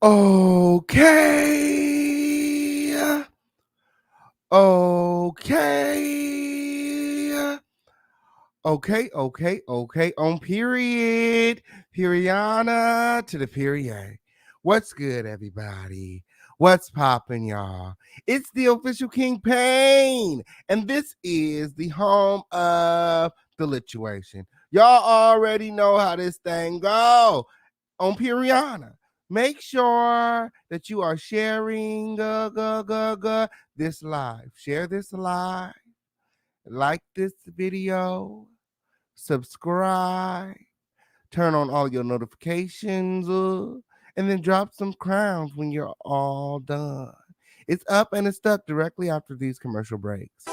Okay. Okay. Okay. On period. Periana to the period. What's good, everybody? What's poppin', y'all? It's the official King Pain, and this is the home of the lituation. Y'all already know how this thing go. On Periana, make sure that you are sharing this live. Share this live. Like this video. Subscribe. Turn on all your notifications. And then drop some crowns when you're all done. It's up and it's stuck directly after these commercial breaks.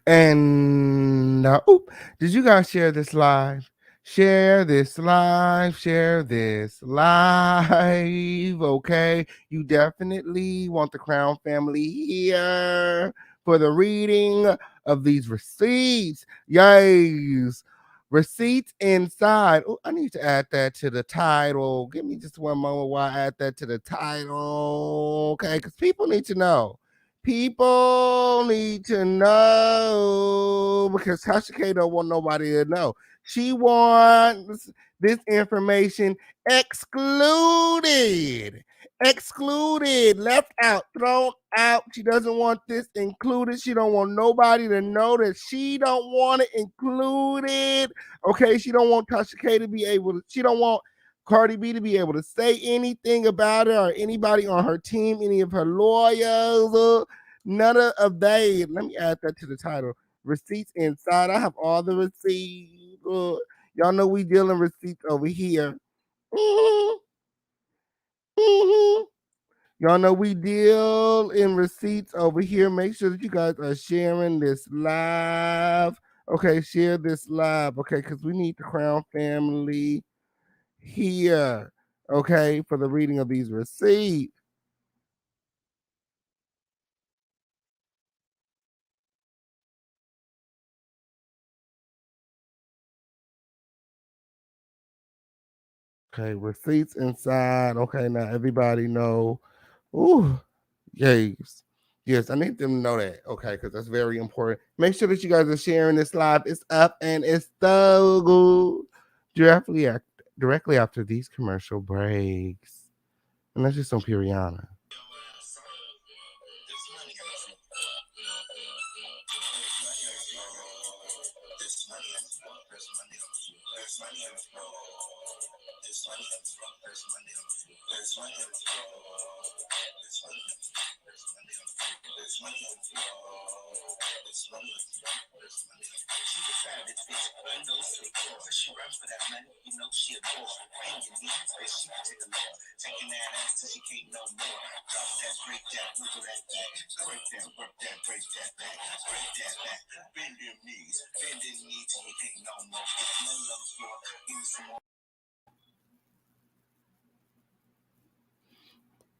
And did you guys share this live? Share this live. Okay, you definitely want the Crown family here for the reading of these receipts. Yes, receipts inside. Oh, I need to add that to the title. Give me just one moment while I add that to the title. Okay, because people need to know. People need to know because Tasha K don't want nobody to know. She wants this information excluded, left out, thrown out. She doesn't want this included. She don't want nobody to know that she don't want it included. Okay, she don't want Tasha K to be able to. She don't want Cardi B to be able to say anything about it or anybody on her team, any of her lawyers, none of they. Let me add that to the title. Receipts inside. I have all the receipts. Y'all know we dealing receipts over here. Mm-hmm. Mm-hmm. Y'all know we deal in receipts over here. Make sure that you guys are sharing this live. Okay, share this live. Okay, because we need the Crown family here, okay, for the reading of these receipts. Okay, receipts inside. Okay, now everybody know. Ooh, yes. Yes, I need them to know that. Okay, because that's very important. Make sure that you guys are sharing this live. It's up and it's so good. Directly after these commercial breaks. And that's just on Piriana.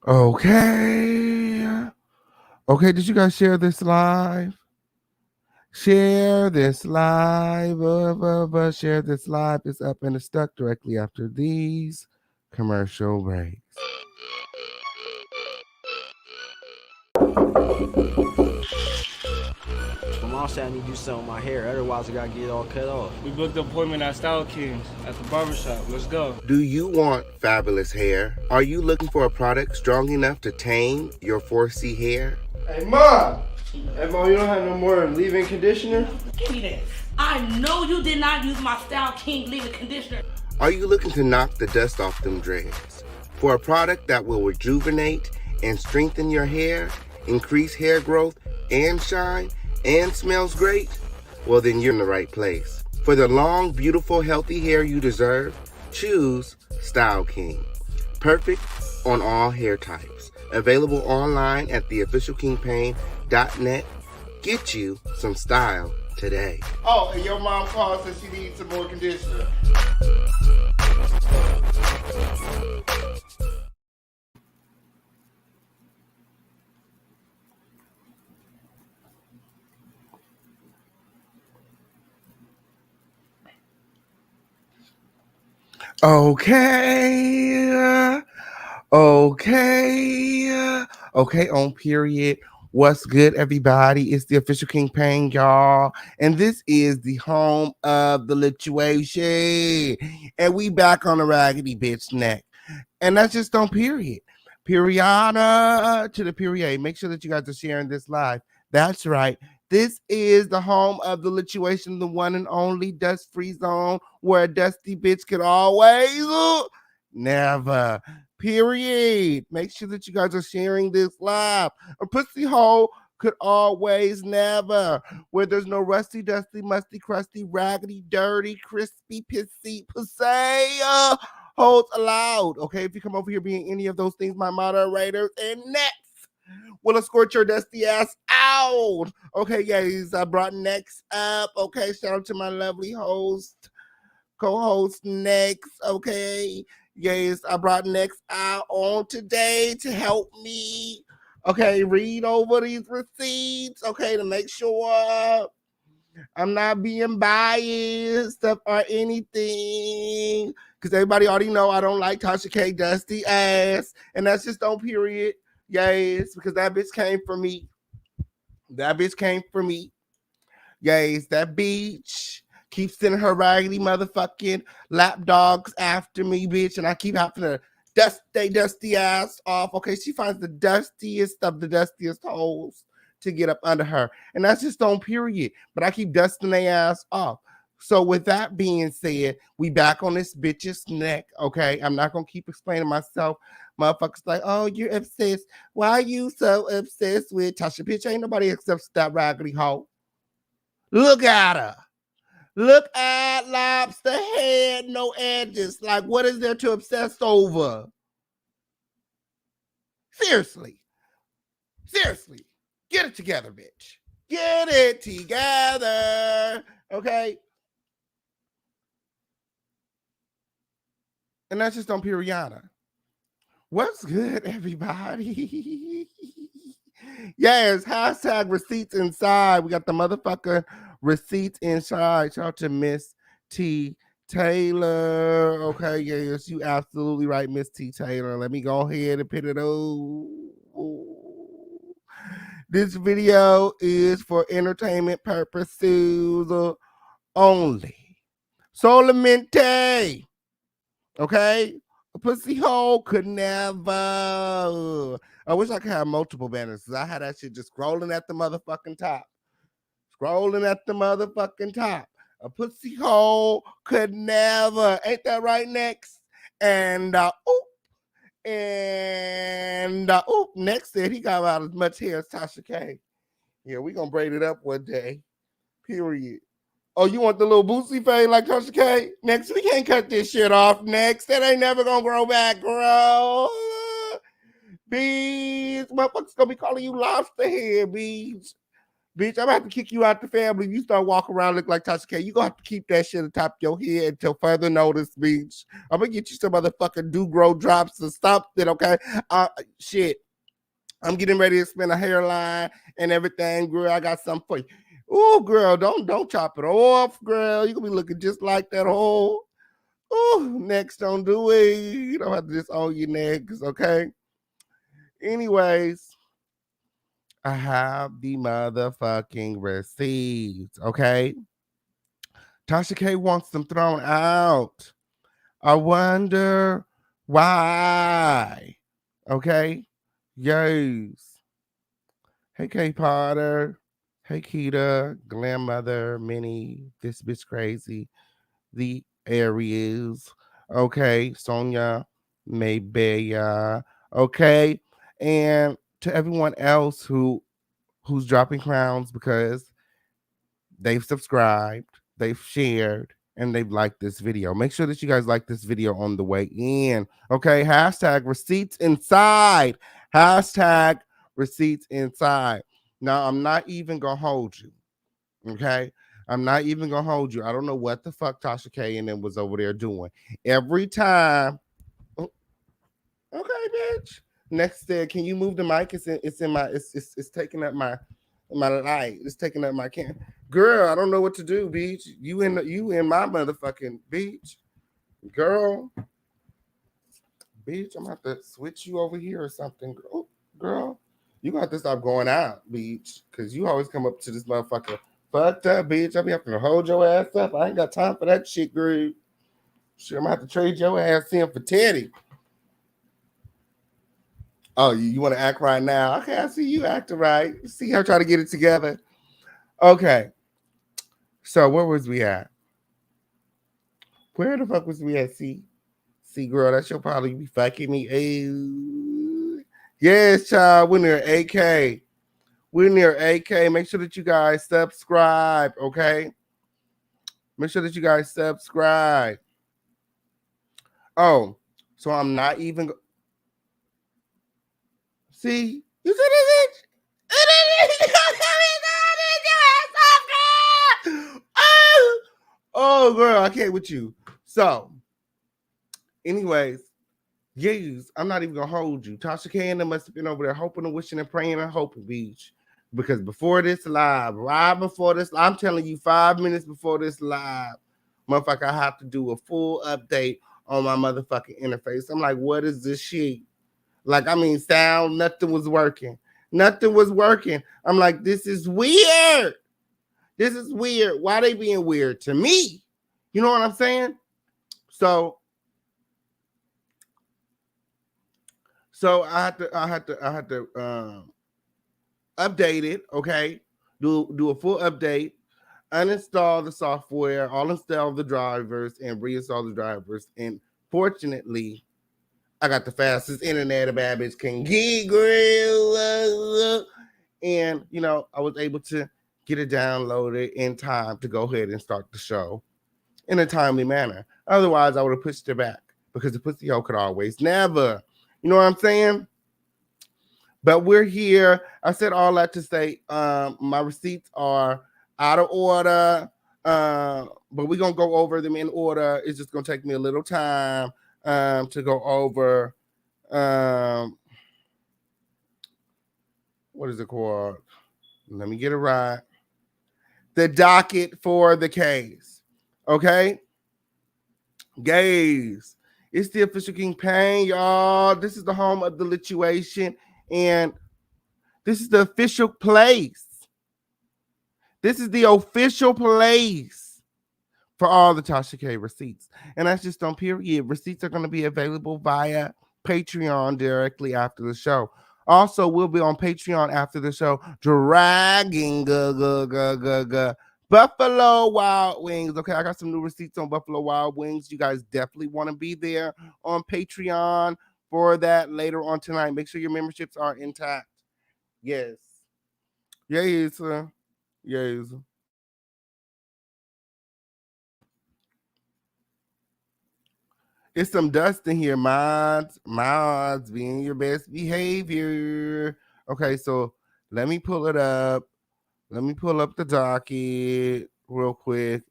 Okay. Okay, did you guys share this live? Share this live. Share this live. It's up and it's stuck directly after these commercial breaks. My mom said I need to do something with my hair, otherwise I gotta get it all cut off. We booked an appointment at Style Kings at the barbershop. Let's go. Do you want fabulous hair? Are you looking for a product strong enough to tame your 4C hair? Hey, Mom! Hey, Mom, you don't have no more leave-in conditioner? Give me that. I know you did not use my Style King leave-in conditioner. Are you looking to knock the dust off them dreads? For a product that will rejuvenate and strengthen your hair, increase hair growth and shine, and smells great? Well, then you're in the right place. For the long, beautiful, healthy hair you deserve, choose Style King. Perfect on all hair types. Available online at theofficialkingpain.net. Get you some style today. Oh, and your mom called said she needs some more conditioner. Okay. Okay, on period. What's good, everybody? It's the official King Pain, y'all. And this is the home of the lituation. And we back on the raggedy bitch neck. And that's just on period. Periana to the period. Make sure that you guys are sharing this live. That's right. This is the home of the lituation, the one and only dust-free zone where a dusty bitch could always never. Period. Make sure that you guys are sharing this live. A pussy hole could always never. Where there's no rusty, dusty, musty, crusty, raggedy, dirty, crispy, pissy, pussy holes allowed. Okay, if you come over here being any of those things, my moderators and next will escort your dusty ass out. Okay, guys, I brought next up. Okay, shout out to my lovely host, co-host next. Okay, yes, I brought next out on today to help me. Okay, read over these receipts. Okay, to make sure I'm not being biased or anything. Because everybody already know I don't like Tasha K dusty ass. And that's just on period. Yes, because that bitch came for me. That bitch came for me. Yes, that bitch keeps sending her raggedy motherfucking lap dogs after me, bitch. And I keep having to dust they dusty ass off. Okay, she finds the dustiest of the dustiest holes to get up under her. And that's just on period. But I keep dusting their ass off. So with that being said, we back on this bitch's neck, okay? I'm not going to keep explaining myself. Motherfuckers like, oh, you're obsessed. Why are you so obsessed with Tasha? Bitch, ain't nobody except that raggedy hoe. Look at her. Look at lobster head, no edges. Like, what is there to obsess over? Seriously. Seriously. Get it together, bitch. Get it together. Okay? And that's just on Periana. What's good, everybody? Yes, hashtag receipts inside. We got the motherfucker receipts inside. Shout out to Miss T. Taylor. Okay, yes, you absolutely right, Miss T. Taylor. Let me go ahead and put it on. This video is for entertainment purposes only. Solamente. Okay? A pussy hole could never. I wish I could have multiple banners because I had that shit just scrolling at the motherfucking top. Scrolling at the motherfucking top. A pussy hole could never. Ain't that right, next? And next said he got about as much hair as Tasha K. Yeah, we gonna braid it up one day. Period. Oh, you want the little bootsy fade like Tasha K? Next, we can't cut this shit off. Next, that ain't never gonna grow back, bro. Bees, motherfuckers gonna be calling you lobster head, bees. Bitch, I'm gonna have to kick you out the family if you start walking around looking like Tasha K. You gonna have to keep that shit atop your head until further notice, bitch. I'm gonna get you some motherfucking do-grow drops or something, okay? Shit. I'm getting ready to spin a hairline and everything, girl. I got something for you. Oh, girl, don't chop it off, girl. You gonna be looking just like that hole. Oh, next, don't do it. You don't have to just own your necks, okay? Anyways, I have the motherfucking receipts. Okay. Tasha K wants them thrown out. I wonder why. Okay. Yes. Hey, K Potter. Hey, Keita. Glam Mother. Minnie. This bitch crazy. The Aries. Okay. Sonia. Maybaya. Okay. And to everyone else who's dropping crowns because they've subscribed, they've shared, and they've liked this video. Make sure that you guys like this video on the way in. Okay, hashtag receipts inside. Hashtag receipts inside. Now, I'm not even gonna hold you. Okay. I'm not even gonna hold you. I don't know what the fuck Tasha K and them was over there doing. Every time. Oh, okay, bitch. Next day, can you move the mic? It's taking up my light. It's taking up my can. Girl, I don't know what to do, beach. You in my motherfucking beach. Girl, beach, I'm gonna have to switch you over here or something. Girl, you gonna have to stop going out, beach. Cause you always come up to this motherfucker. Fucked up, bitch. I be having to hold your ass up. I ain't got time for that shit, girl. Shit, I'm gonna have to trade your ass in for Teddy. Oh, you want to act right now? Okay, I see you acting right. See her try to get it together. Okay. So where was we at? Where the fuck was we at? See, girl, that should probably be fucking me. Yes, child. We're near AK. We're near AK. Make sure that you guys subscribe, okay? Make sure that you guys subscribe. Oh, so I'm not even. See, you see this? Oh, girl, I can't with you. So, anyways, yes, I'm not even gonna hold you. Tasha K and them must have been over there hoping and wishing and praying and hoping, beach. Because before this live, right before this, I'm telling you, 5 minutes before this live, motherfucker, I have to do a full update on my motherfucking interface. I'm like, what is this shit? Like, I mean, sound, nothing was working. Nothing was working. I'm like, this is weird. This is weird. Why they being weird to me? You know what I'm saying? So I had to update it. Okay, do a full update, uninstall the software, uninstall the drivers, and reinstall the drivers. And fortunately, I got the fastest internet a bad bitch can get, girl. And I was able to get it downloaded in time to go ahead and start the show in a timely manner. Otherwise, I would have pushed it back because the pussy hoe could always never. You know what I'm saying? But we're here. I said all that to say my receipts are out of order, but we're going to go over them in order. It's just going to take me a little time to go over. What is it called? Let me get it right. The docket for the case. Okay? Gays. It's the official King Pain, y'all. This is the home of the lituation, and this is the official place. This is the official place for all the Tasha K receipts. And that's just on period. Receipts are going to be available via Patreon directly after the show. Also, we'll be on Patreon after the show, dragging Buffalo Wild Wings. Okay, I got some new receipts on Buffalo Wild Wings. You guys definitely want to be there on Patreon for that later on tonight. Make sure your memberships are intact. Yes. Yes. Yes. It's some dust in here, mods, being your best behavior. Okay, so let me pull it up. Let me pull up the docket real quick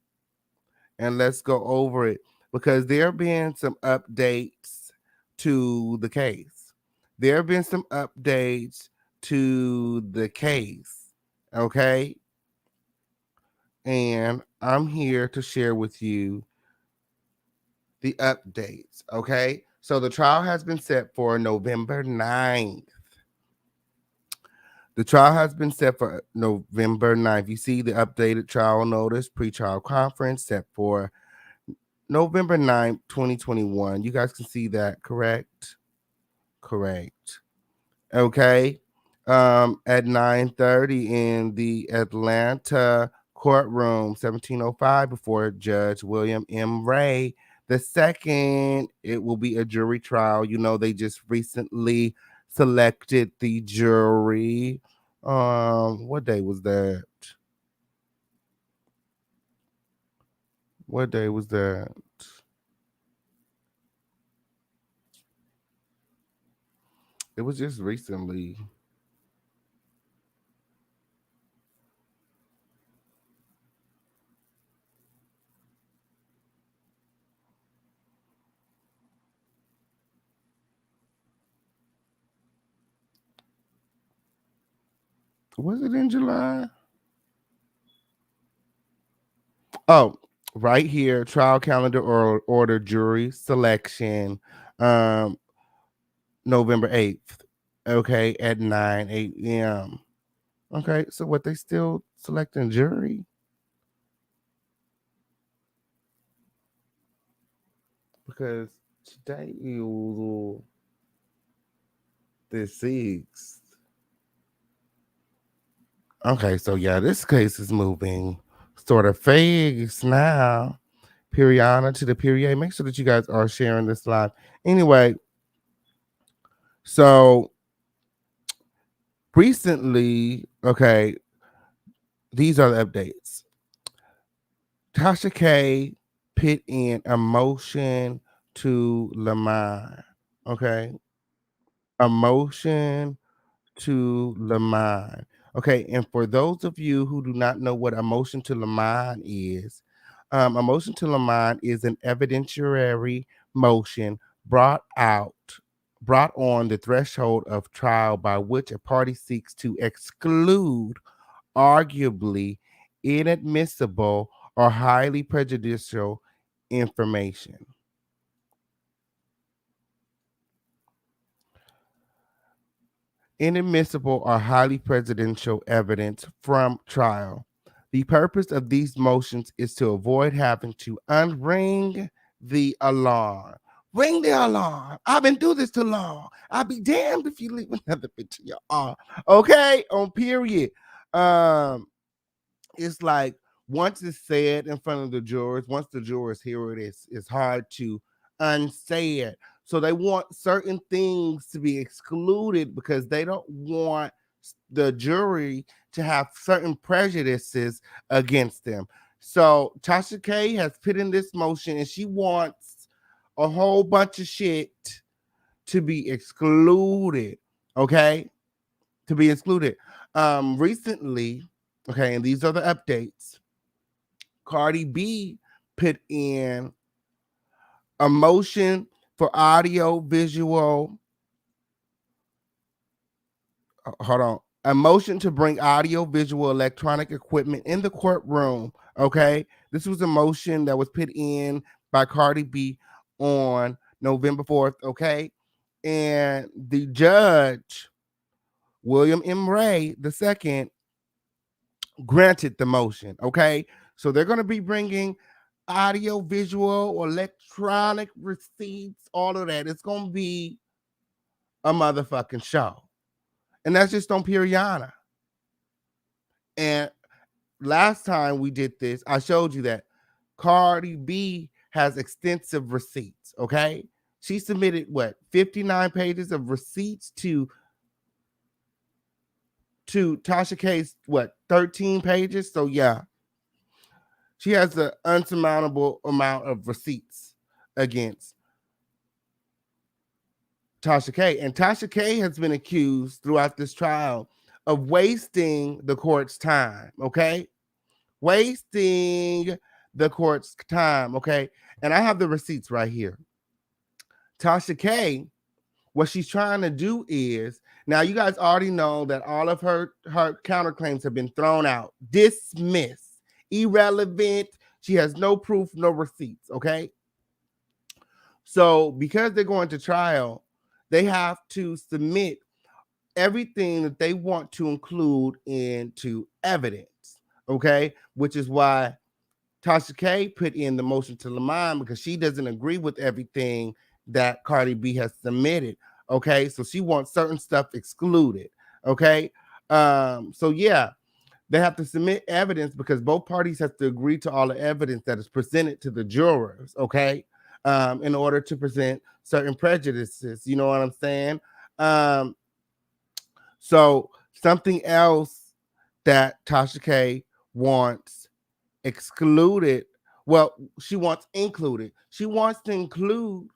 and let's go over it because there have been some updates to the case. There have been some updates to the case. Okay. And I'm here to share with you the updates. Okay. So the trial has been set for November 9th. The trial has been set for November 9th. You see the updated trial notice, pre-trial conference set for November 9th, 2021. You guys can see that, correct? Correct. Okay. At 9:30 in the Atlanta courtroom, 1705, before Judge William M. Ray the second. It will be a jury trial. You know, they just recently selected the jury. What day was that? What day was that? It was just recently. Was it in July? Oh, right here, trial calendar or order jury selection, November 8th. Okay, at 9 a.m. Okay, so what, they still selecting jury? Because today is the 6th. Okay, so yeah, this case is moving sort of fast now. Periana to the Perrier. Make sure that you guys are sharing this live. Anyway, so recently, okay, these are the updates. Tasha K put in a motion to Lamar. Okay. A motion to Lamar. Okay. And for those of you who do not know what a motion to Lamar is, a motion to Lamar is an evidentiary motion brought on the threshold of trial by which a party seeks to exclude arguably inadmissible or highly prejudicial information. Inadmissible or highly prejudicial evidence from trial. The purpose of these motions is to avoid having to unring the alarm. Ring the alarm. I've been doing this too long. I'll be damned if you leave another bitch in your arm. Okay, on period. It's like once it's said in front of the jurors, once the jurors hear it, it's hard to unsay it. So they want certain things to be excluded because they don't want the jury to have certain prejudices against them. So Tasha K has put in this motion and she wants a whole bunch of shit to be excluded. Okay. To be excluded. Recently, okay, and these are the updates. Cardi B put in a motion for audio visual. Hold on. A motion to bring audio visual electronic equipment in the courtroom. Okay. This was a motion that was put in by Cardi B on November 4th. Okay. And the judge, William M. Ray II, granted the motion. Okay. So they're going to be bringing audio, visual, electronic receipts, all of that. It's going to be a motherfucking show. And that's just on Periana. And last time we did this, I showed you that Cardi B has extensive receipts. Okay. She submitted 59 pages of receipts to Tasha K's 13 pages. So yeah, she has an unsurmountable amount of receipts against Tasha K. And Tasha K has been accused throughout this trial of wasting the court's time. Okay. Wasting the court's time. Okay. And I have the receipts right here. Tasha K, what she's trying to do is, now you guys already know that all of her counterclaims have been thrown out, dismissed, irrelevant. She has no proof, no receipts. Okay. So because they're going to trial, they have to submit everything that they want to include into evidence, okay? Which is why Tasha K put in the motion to Lamont, because she doesn't agree with everything that Cardi B has submitted, okay? So she wants certain stuff excluded, okay? So yeah, they have to submit evidence because both parties have to agree to all the evidence that is presented to the jurors, okay? In order to present certain prejudices, you know what I'm saying? So something else that Tasha K wants excluded, well, she wants included. She wants to include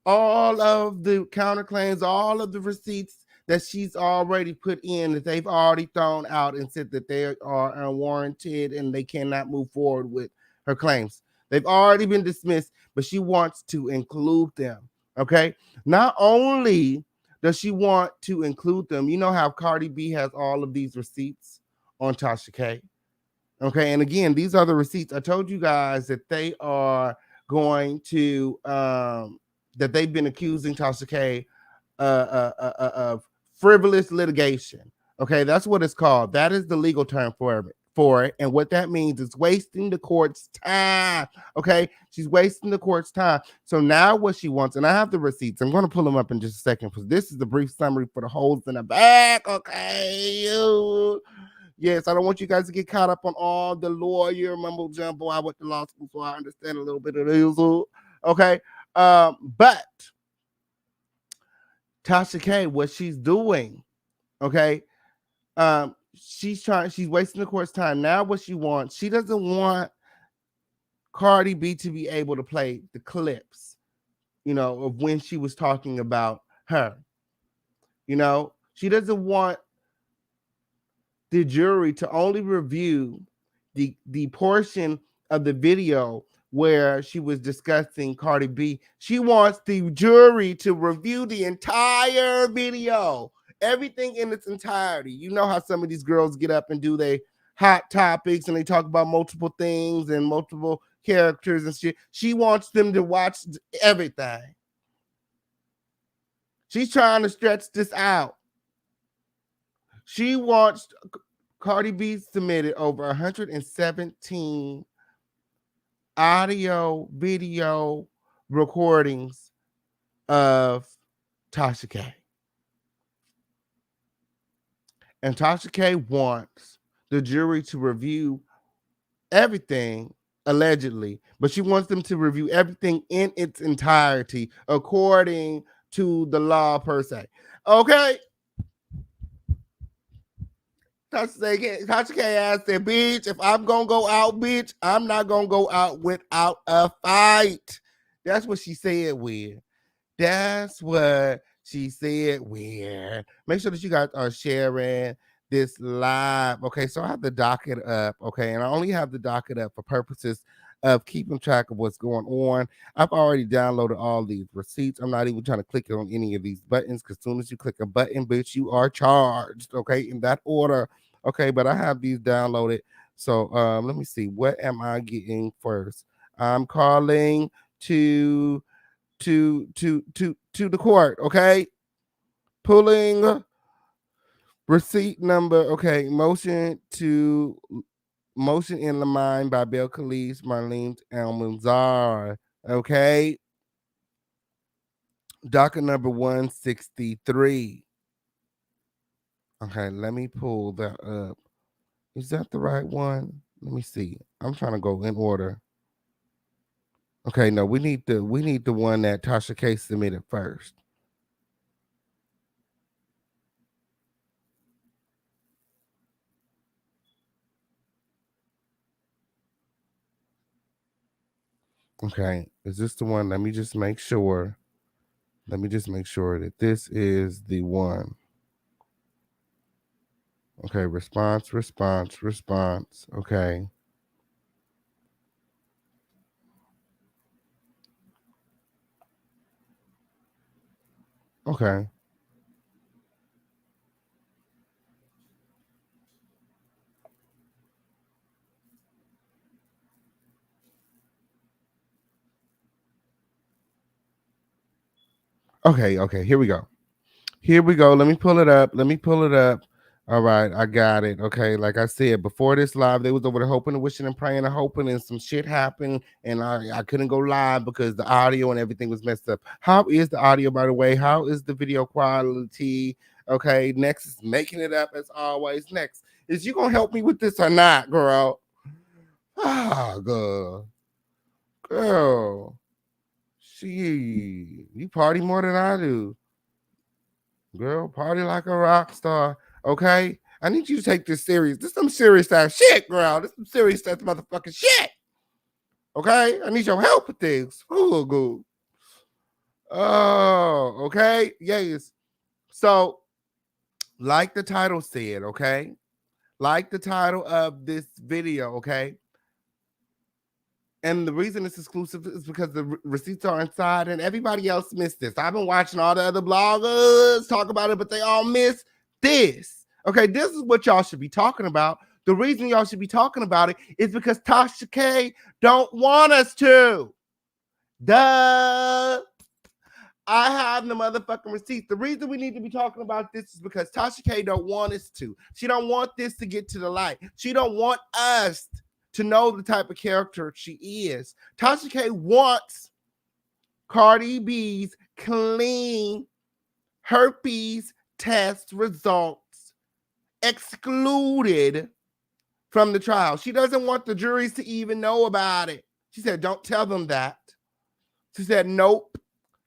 all of the counterclaims, all of the receipts that she's already put in, that they've already thrown out and said that they are unwarranted and they cannot move forward with her claims. They've already been dismissed, but she wants to include them. Okay. Not only does she want to include them, you know how Cardi B has all of these receipts on Tasha K. Okay. And again, these are the receipts. I told you guys that they are going to that they've been accusing Tasha K of frivolous litigation. Okay, that's what it's called. That is the legal term for it. And what that means is wasting the court's time. Okay, she's wasting the court's time. So now what she wants, and I have the receipts. I'm going to pull them up in just a second because this is the brief summary for the holes in the back. Okay. Yes, I don't want you guys to get caught up on all the lawyer mumbo jumbo. I went to law school, so I understand a little bit of this. Okay. But Tasha K, what she's doing, okay, she's wasting the court's time. Now what she wants, she doesn't want Cardi B to be able to play the clips, you know, of when she was talking about her. You know, she doesn't want the jury to only review the portion of the video where she was discussing Cardi B. She wants the jury to review the entire video, everything in its entirety. You know how some of these girls get up and do their hot topics and they talk about multiple things and multiple characters and shit. She wants them to watch everything. She's trying to stretch this out. She wants Cardi B submitted over 117 audio, video recordings of Tasha K. And Tasha K wants the jury to review everything, allegedly, but she wants them to review everything in its entirety according to the law per se. Okay. Tasha K asked that, bitch, if I'm gonna go out, bitch, I'm not gonna go out without a fight. That's what she said, weird. That's what she said, weird. Make sure that you guys are sharing this live. Okay, so I have the docket up, okay, and I only have the docket up for purposes of keeping track of what's going on. I've already downloaded all these receipts. I'm not even trying to click on any of these buttons because as soon as you click a button, bitch, you are charged, okay, in that order. Okay, but I have these downloaded. So let me see. What am I getting first? I'm calling to the court. Okay, pulling receipt number. Okay, motion in the mind by Bill Khalees, Marlene Almanzar. Okay, docket number 163. Okay, let me pull that up. Is that the right one? Let me see. I'm trying to go in order. Okay, no, we need the one that Tasha K submitted first. Okay, is this the one? Let me just make sure. Let me just make sure that this is the one. Okay, response. Okay. Okay. Okay, here we go. Here we go. Let me pull it up. All right, I got it. Okay, like I said before this live, they was over there hoping and wishing and praying and hoping, and some shit happened, and I couldn't go live because the audio and everything was messed up. How is the audio, by the way? How is the video quality? Okay, next is making it up as always. Next is you gonna help me with this or not, girl? Ah, girl. You party more than I do. Girl, party like a rock star. Okay? I need you to take this serious. This is some serious ass shit, girl. This is some serious ass motherfucking shit. Okay? I need your help with this. Oh, good. Oh, okay. Yes. So, like the title said, okay? Like the title of this video, okay? And the reason it's exclusive is because the receipts are inside and everybody else missed this. I've been watching all the other bloggers talk about it, but they all miss this. Okay, this is what y'all should be talking about. The reason y'all should be talking about it is because Tasha K don't want us to. Duh. I have the motherfucking receipts. The reason we need to be talking about this is because Tasha K don't want us to. She don't want this to get to the light. She don't want us to know the type of character she is. Tasha K wants Cardi B's clean herpes test results excluded from the trial. She doesn't want the juries to even know about it. She said, don't tell them that. She said, nope.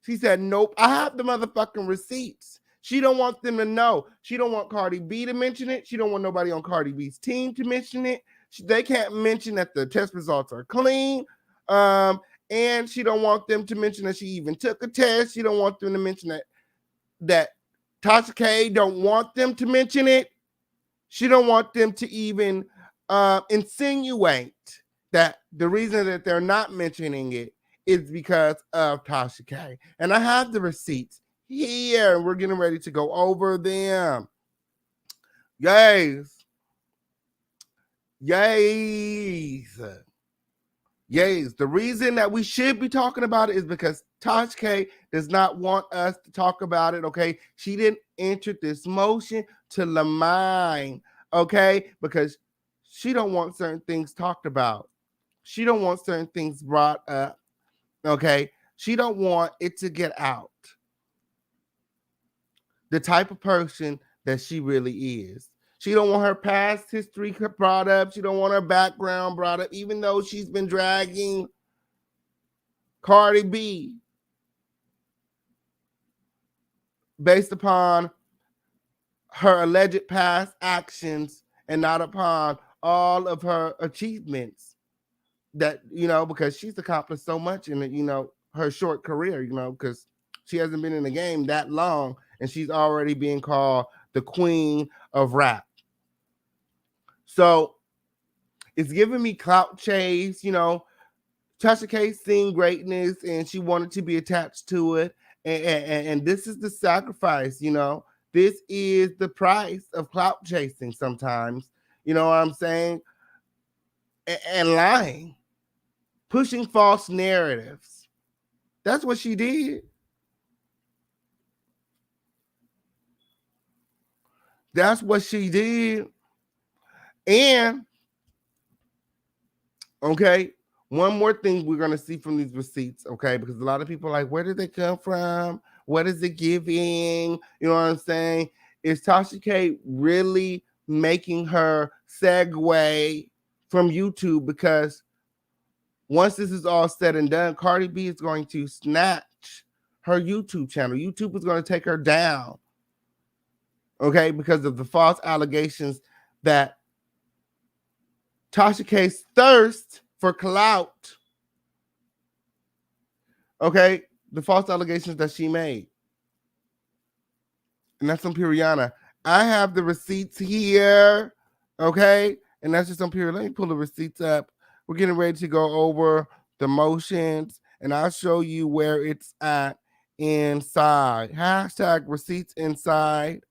She said, nope. I have the motherfucking receipts. She don't want them to know. She don't want Cardi B to mention it. She don't want nobody on Cardi B's team to mention it. They can't mention that the test results are clean. And she don't want them to mention that she even took a test. She don't want them to mention that Tasha K don't want them to mention it. She don't want them to even insinuate that the reason that they're not mentioning it is because of Tasha K. And I have the receipts here, and we're getting ready to go over them. Yes. The reason that we should be talking about it is because Tasha K does not want us to talk about it, okay? She didn't enter this motion to Lamine, okay? Because she don't want certain things talked about. She don't want certain things brought up, okay? She don't want it to get out. The type of person that she really is. She don't want her past history brought up. She don't want her background brought up, even though she's been dragging Cardi B based upon her alleged past actions and not upon all of her achievements that, because she's accomplished so much in, her short career, because she hasn't been in the game that long and she's already being called the queen of rap. So it's giving me clout chase, Tasha K seen greatness and she wanted to be attached to it. And this is the sacrifice, this is the price of clout chasing sometimes, you know what I'm saying? And lying, pushing false narratives. That's what she did. That's what she did. And, okay, one more thing we're going to see from these receipts, okay, because a lot of people are like, where did they come from? What is it giving? You know what I'm saying? Is Tasha K really making her segue from YouTube? Because once this is all said and done, Cardi B is going to snatch her YouTube channel. YouTube is going to take her down, okay, because of the false allegations that Tasha K's thirst for clout, okay, the false allegations that she made. And that's on Piriana. I have the receipts here, okay, and that's just on Piriana. Let me pull the receipts up. We're getting ready to go over the motions, and I'll show you where it's at inside. Hashtag receipts inside.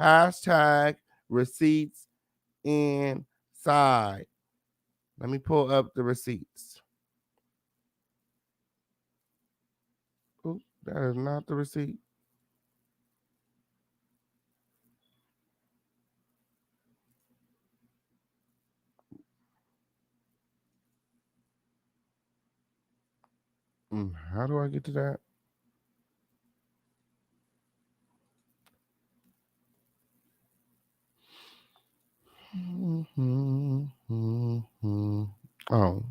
Hashtag receipts inside. Let me pull up the receipts. Oh, that is not the receipt. How do I get to that? Oh,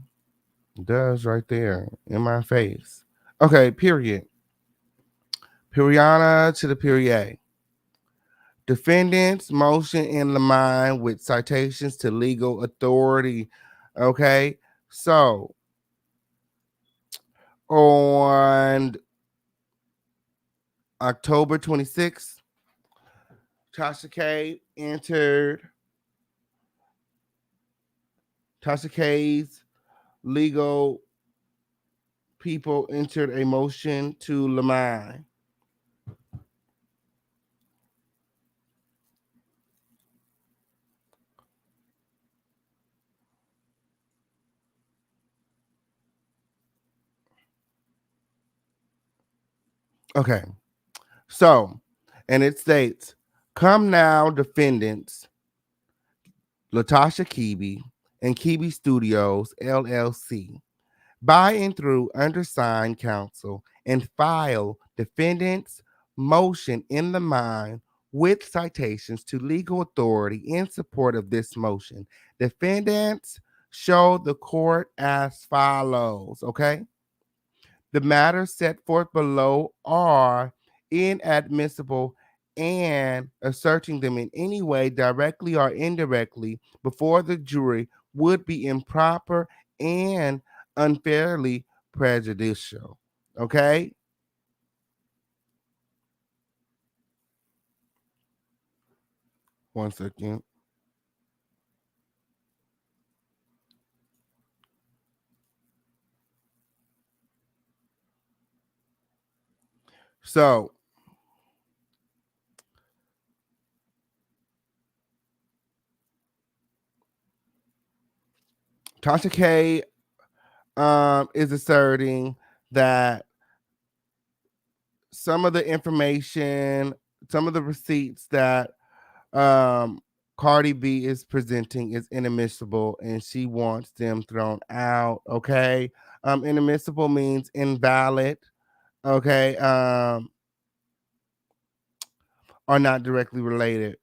it does right there in my face. Okay, period. Periana to the period. Defendants motion in the mind with citations to legal authority. Okay, so on October 26th, Tasha K entered Tasha K's legal people entered a motion to Lamine. Okay, so, and it states, come now, defendants, Latasha Kibi and Kibi Studios, LLC, by and through undersigned counsel and file defendants' motion in the mind with citations to legal authority in support of this motion. Defendants show the court as follows, okay? The matters set forth below are inadmissible and asserting them in any way, directly or indirectly, before the jury would be improper and unfairly prejudicial. Okay? One second. So, Tasha K is asserting that some of the information, some of the receipts that um Cardi B is presenting is inadmissible and she wants them thrown out. Okay. Inadmissible means invalid. Okay. Are not directly related.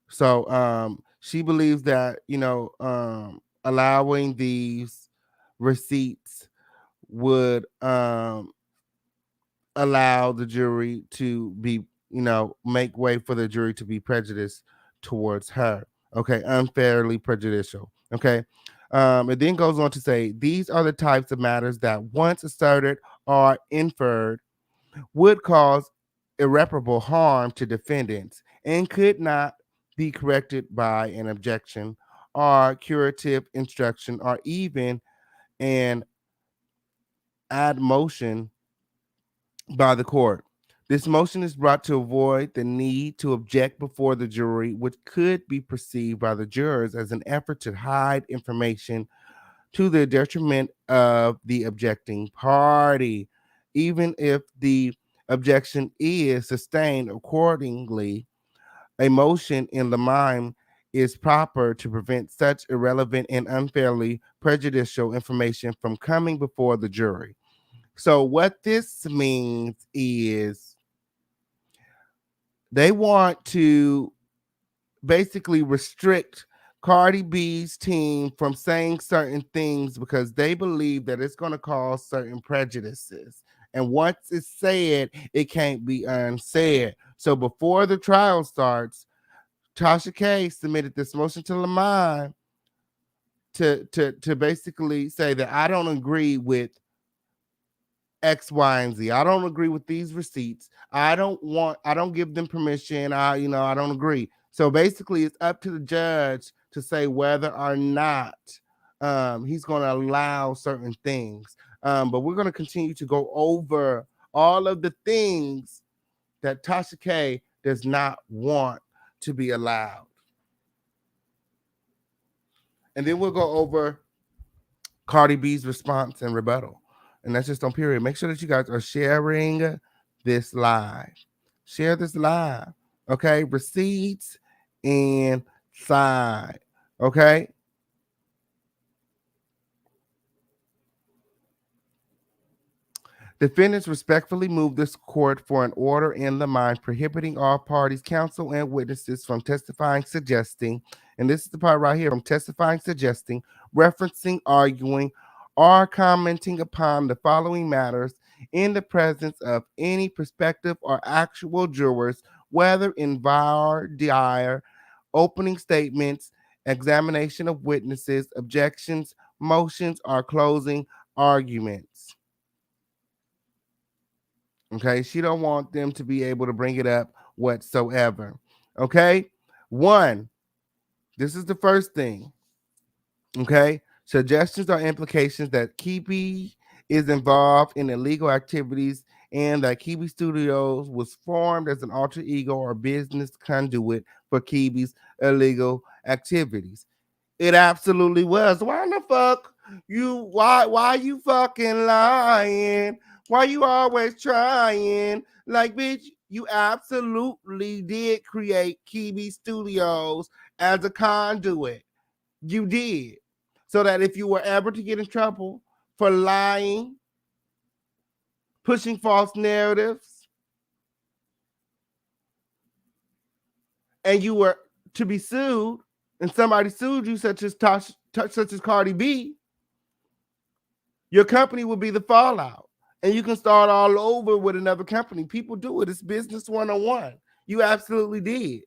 So she believes that, allowing these receipts would allow the jury to be, make way for the jury to be prejudiced towards her. Okay, unfairly prejudicial. Okay. It then goes on to say these are the types of matters that once asserted or inferred would cause irreparable harm to defendants and could not be corrected by an objection or curative instruction or even an ad motion by the court. This motion is brought to avoid the need to object before the jury, which could be perceived by the jurors as an effort to hide information to the detriment of the objecting party. Even if the objection is sustained accordingly, a motion in the mind is proper to prevent such irrelevant and unfairly prejudicial information from coming before the jury. So what this means is they want to basically restrict Cardi B's team from saying certain things because they believe that it's going to cause certain prejudices. And once it's said, it can't be unsaid. So before the trial starts, Tasha K submitted this motion to Lamont to basically say that I don't agree with X, Y, and Z. I don't agree with these receipts. I don't give them permission. I don't agree. So basically, it's up to the judge to say whether or not he's going to allow certain things. But we're going to continue to go over all of the things that Tasha K does not want to be allowed. And then we'll go over Cardi B's response and rebuttal. And that's just on period. Make sure that you guys are sharing this live. Share this live. Okay. Receipts inside. Okay. Defendants respectfully move this court for an order in the mind prohibiting all parties, counsel, and witnesses from testifying, suggesting, and this is the part right here, from testifying, suggesting, referencing, arguing, or commenting upon the following matters in the presence of any prospective or actual jurors, whether in voir dire, opening statements, examination of witnesses, objections, motions, or closing arguments. Okay, she don't want them to be able to bring it up whatsoever. Okay, one, this is the first thing. Okay, suggestions or implications that Kibi is involved in illegal activities and that Kibi Studios was formed as an alter ego or business conduit for Kibi's illegal activities. It absolutely was. Why the fuck why you fucking lying? Why you always trying? Like, bitch, you absolutely did create Kibi Studios as a conduit. You did. So that if you were ever to get in trouble for lying, pushing false narratives, and you were to be sued, and somebody sued you, such as Cardi B, your company would be the fallout. And you can start all over with another company. People do it. It's business 101. You absolutely did.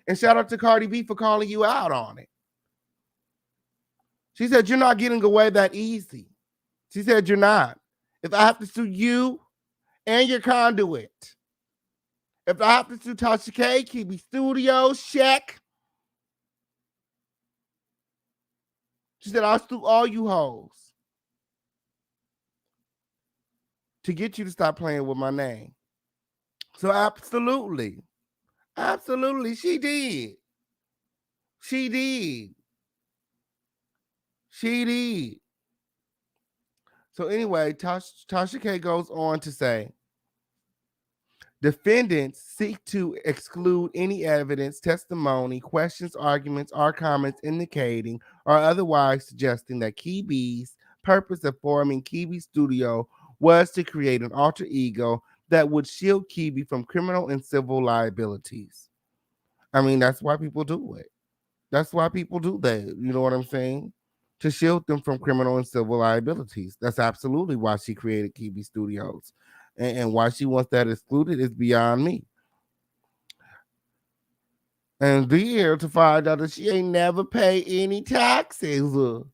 And shout out to Cardi B for calling you out on it. She said, you're not getting away that easy. She said, you're not. If I have to sue you and your conduit, if I have to sue Tasha K, Kibi Studios, check. She said, I'll sue all you hoes to get you to stop playing with my name. So absolutely, she did. She did. So anyway, Tasha K goes on to say, defendants seek to exclude any evidence, testimony, questions, arguments, or comments indicating or otherwise suggesting that Kibi's purpose of forming Kibi Studio was to create an alter ego that would shield Kibi from criminal and civil liabilities. I mean, that's why people do it. That's why people do that. You know what I'm saying? To shield them from criminal and civil liabilities. That's absolutely why she created Kibi Studios. And why she wants that excluded is beyond me. And there to find out that she ain't never paid any taxes on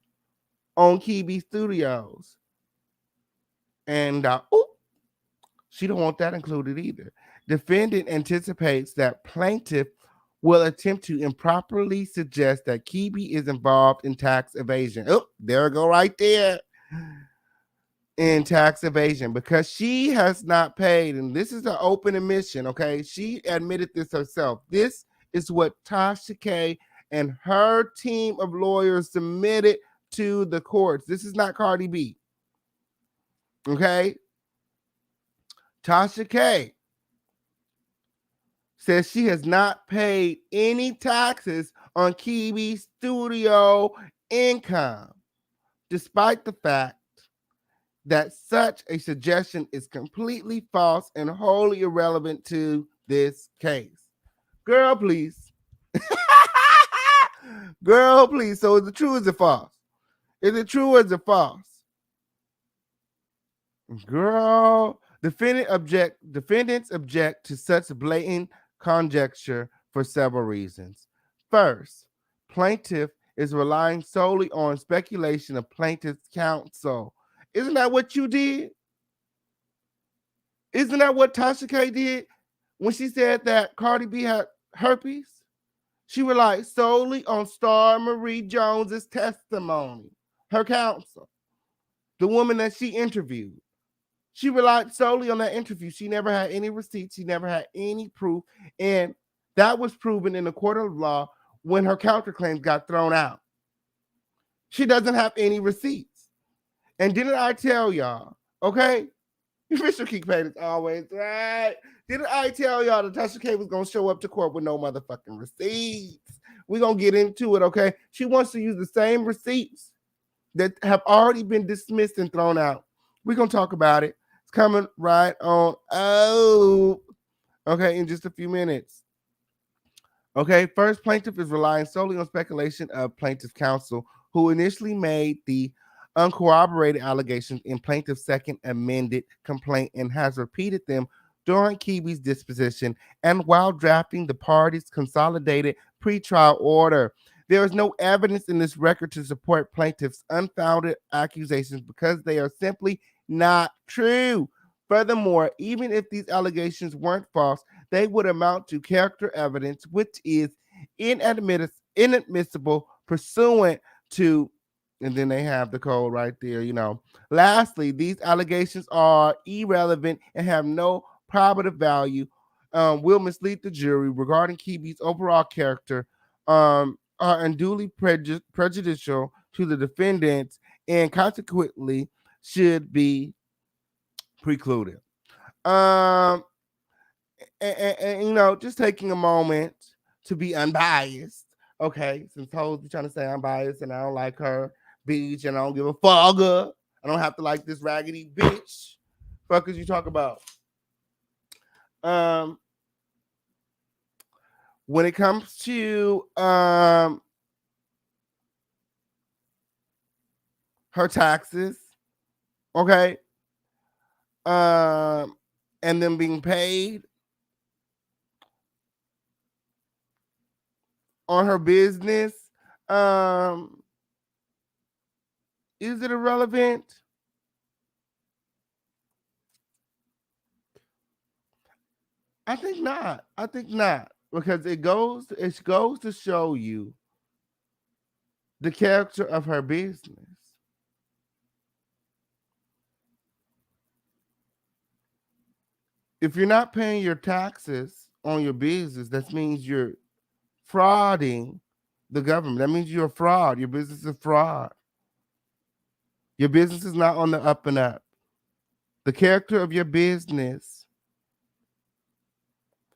Kibi Studios. And she don't want that included either. Defendant anticipates that plaintiff will attempt to improperly suggest that Kibi is involved in tax evasion. Oh, there we go right there. In tax evasion because she has not paid. And this is an open admission, okay? She admitted this herself. This is what Tasha K and her team of lawyers submitted to the courts. This is not Cardi B. Okay? Tasha K says she has not paid any taxes on Kibi Studio income, despite the fact that such a suggestion is completely false and wholly irrelevant to this case. Girl, please. Girl, please. So is it true or is it false? Is it true or is it false? Girl, defendants object to such blatant conjecture for several reasons. First, plaintiff is relying solely on speculation of plaintiff's counsel. Isn't that what you did? Isn't that what Tasha K did when she said that Cardi B had herpes? She relied solely on Star Marie Jones's testimony, her counsel, the woman that she interviewed. She relied solely on that interview. She never had any receipts. She never had any proof. And that was proven in the court of law when her counterclaims got thrown out. She doesn't have any receipts. And didn't I tell y'all, okay? Official King Payne is always right. Didn't I tell y'all that Tasha K was going to show up to court with no motherfucking receipts? We're going to get into it, okay? She wants to use the same receipts that have already been dismissed and thrown out We're going to talk about it. It's coming right on. Oh, okay, in just a few minutes. Okay, first, plaintiff is relying solely on speculation of plaintiff's counsel, who initially made the uncorroborated allegations in plaintiff's second amended complaint and has repeated them during Kiwi's disposition and while drafting the parties' consolidated pretrial order. There is no evidence in this record to support plaintiff's unfounded accusations because they are simply not true. Furthermore, even if these allegations weren't false, they would amount to character evidence, which is inadmissible pursuant to, and then they have the code right there, Lastly, these allegations are irrelevant and have no probative value, will mislead the jury regarding Kiwi's overall character, are unduly prejudicial to the defendants, and consequently should be precluded. And, just taking a moment to be unbiased. Okay, since Hoes be trying to say I'm biased and I don't like her bitch and I don't give a fuck. I don't have to like this raggedy bitch. Fuckers you talk about. When it comes to her taxes, okay, and them being paid on her business, is it irrelevant? I think not. Because it goes to show you the character of her business. If you're not paying your taxes on your business, that means you're frauding the government. That means you're a fraud. Your business is a fraud. Your business is not on the up and up. The character of your business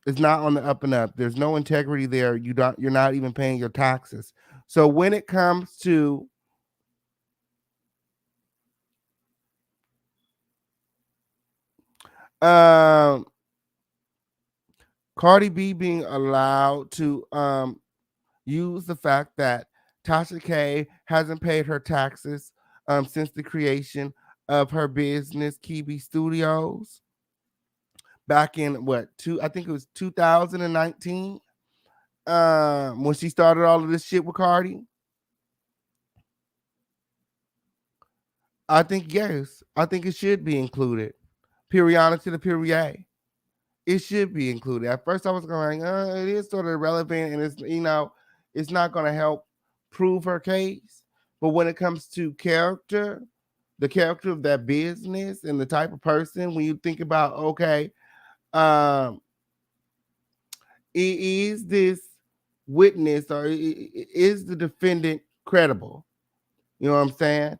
is not on the up and up. There's no integrity there. You're not even paying your taxes. So when it comes to Cardi B being allowed to use the fact that Tasha K hasn't paid her taxes since the creation of her business, Kiwi Studios, back in I think it was 2019, when she started all of this shit with Cardi. I think yes. I think it should be included. Periana to the Perrier. It should be included. At first, I was going, it is sort of irrelevant, and it's not going to help prove her case. But when it comes to character, the character of that business and the type of person, when you think about, okay, is this witness or is the defendant credible? You know what I'm saying?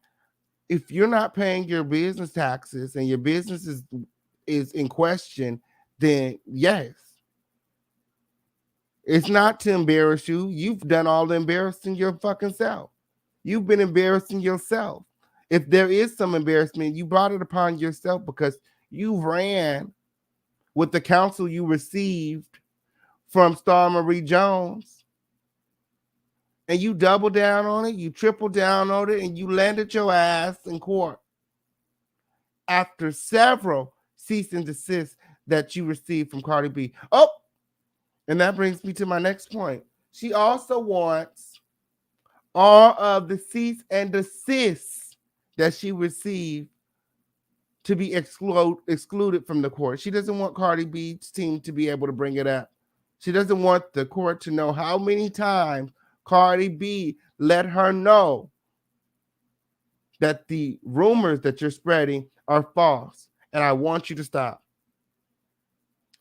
If you're not paying your business taxes and your business is in question, then yes. It's not to embarrass you. You've done all the embarrassing your fucking self. You've been embarrassing yourself. If there is some embarrassment, you brought it upon yourself because you ran with the counsel you received from Star Marie Jones, and you doubled down on it, you tripled down on it, and you landed your ass in court after several cease and desist that you received from Cardi B. Oh, and that brings me to my next point. She also wants all of the cease and desist that she received to be excluded from the court. She doesn't want Cardi B's team to be able to bring it up. She doesn't want the court to know how many times Cardi B let her know that the rumors that you're spreading are false. And I want you to stop.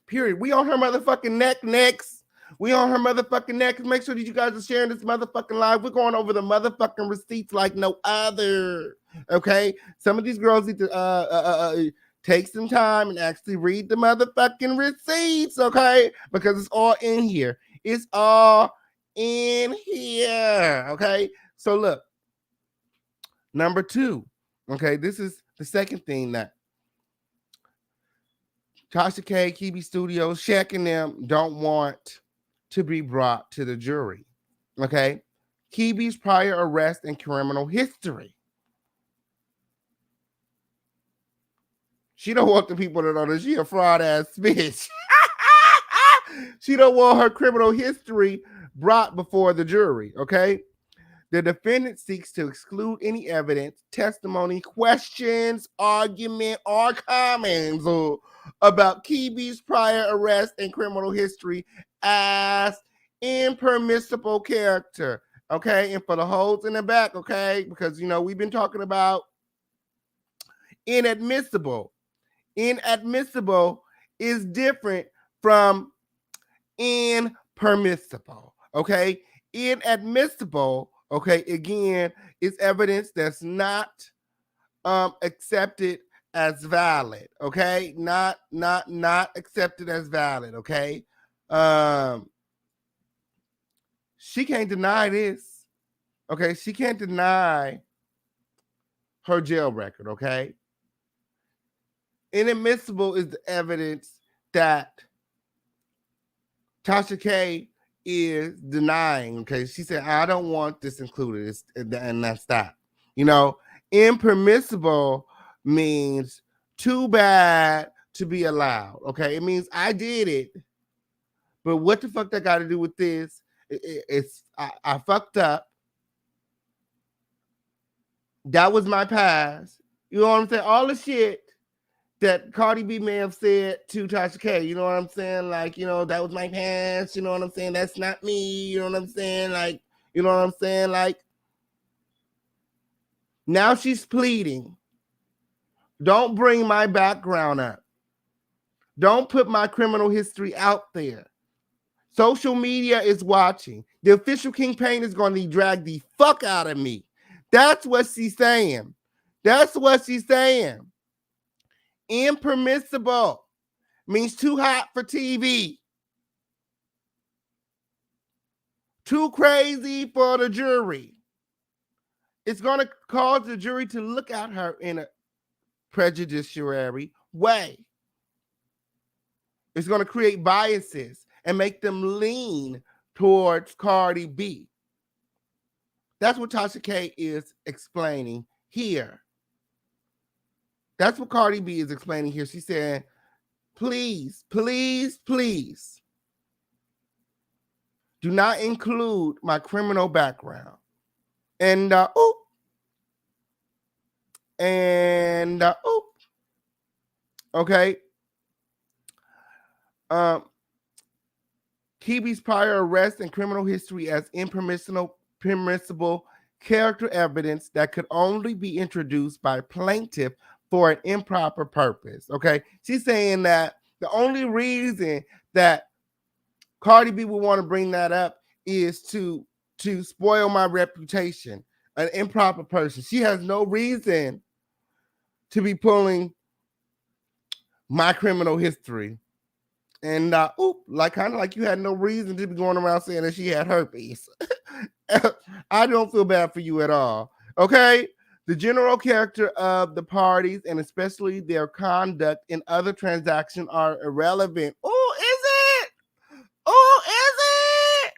Period. We on her motherfucking neck next. We on her motherfucking neck. Make sure that you guys are sharing this motherfucking live. We're going over the motherfucking receipts like no other. Okay? Some of these girls need to take some time and actually read the motherfucking receipts, okay? Because it's all in here. It's all in here, okay? So look, number 2, okay? This is The second thing that Tasha K, KB Studios, Shaq and them don't want to be brought to the jury. Okay? Kibi's prior arrest and criminal history. She don't want the people to know that she a fraud ass bitch. She don't want her criminal history brought before the jury, okay? The defendant seeks to exclude any evidence, testimony, questions, argument, or comments about Kibi's prior arrest and criminal history as impermissible character, okay? And for the holes in the back, okay? Because, we've been talking about inadmissible. Inadmissible is different from impermissible, okay? Inadmissible, okay, again, is evidence that's not accepted as valid, okay? Not accepted as valid, okay? She can't deny this, okay? She can't deny her jail record, okay? Inadmissible is the evidence that Tasha K is denying. Okay, she said, I don't want this included, and that's that. Impermissible means too bad to be allowed. Okay, it means I did it, but what the fuck that got to do with this? I fucked up. That was my past. You know what I'm saying? All the shit that Cardi B may have said to Tasha K, you know what I'm saying? Like, that was my past, you know what I'm saying? That's not me, you know what I'm saying? Like, you know what I'm saying? Like, now she's pleading. Don't bring my background up. Don't put my criminal history out there. Social media is watching. The official Kingpin is going to drag the fuck out of me. That's what she's saying. That's what she's saying. Impermissible means too hot for TV. Too crazy for the jury. It's going to cause the jury to look at her in a prejudiciary way. It's going to create biases and make them lean towards Cardi B. That's what Tasha K is explaining here. That's what Cardi B is explaining here. She said, please, please, please do not include my criminal background. Okay. Kibi's prior arrest and criminal history as impermissible character evidence that could only be introduced by plaintiff for an improper purpose. Okay, she's saying that the only reason that Cardi B would want to bring that up is to spoil my reputation, an improper person. She has no reason to be pulling my criminal history. And kind of like you had no reason to be going around saying that she had herpes. I don't feel bad for you at all. Okay? The general character of the parties and especially their conduct in other transactions are irrelevant. Oh, is it? Oh, is it?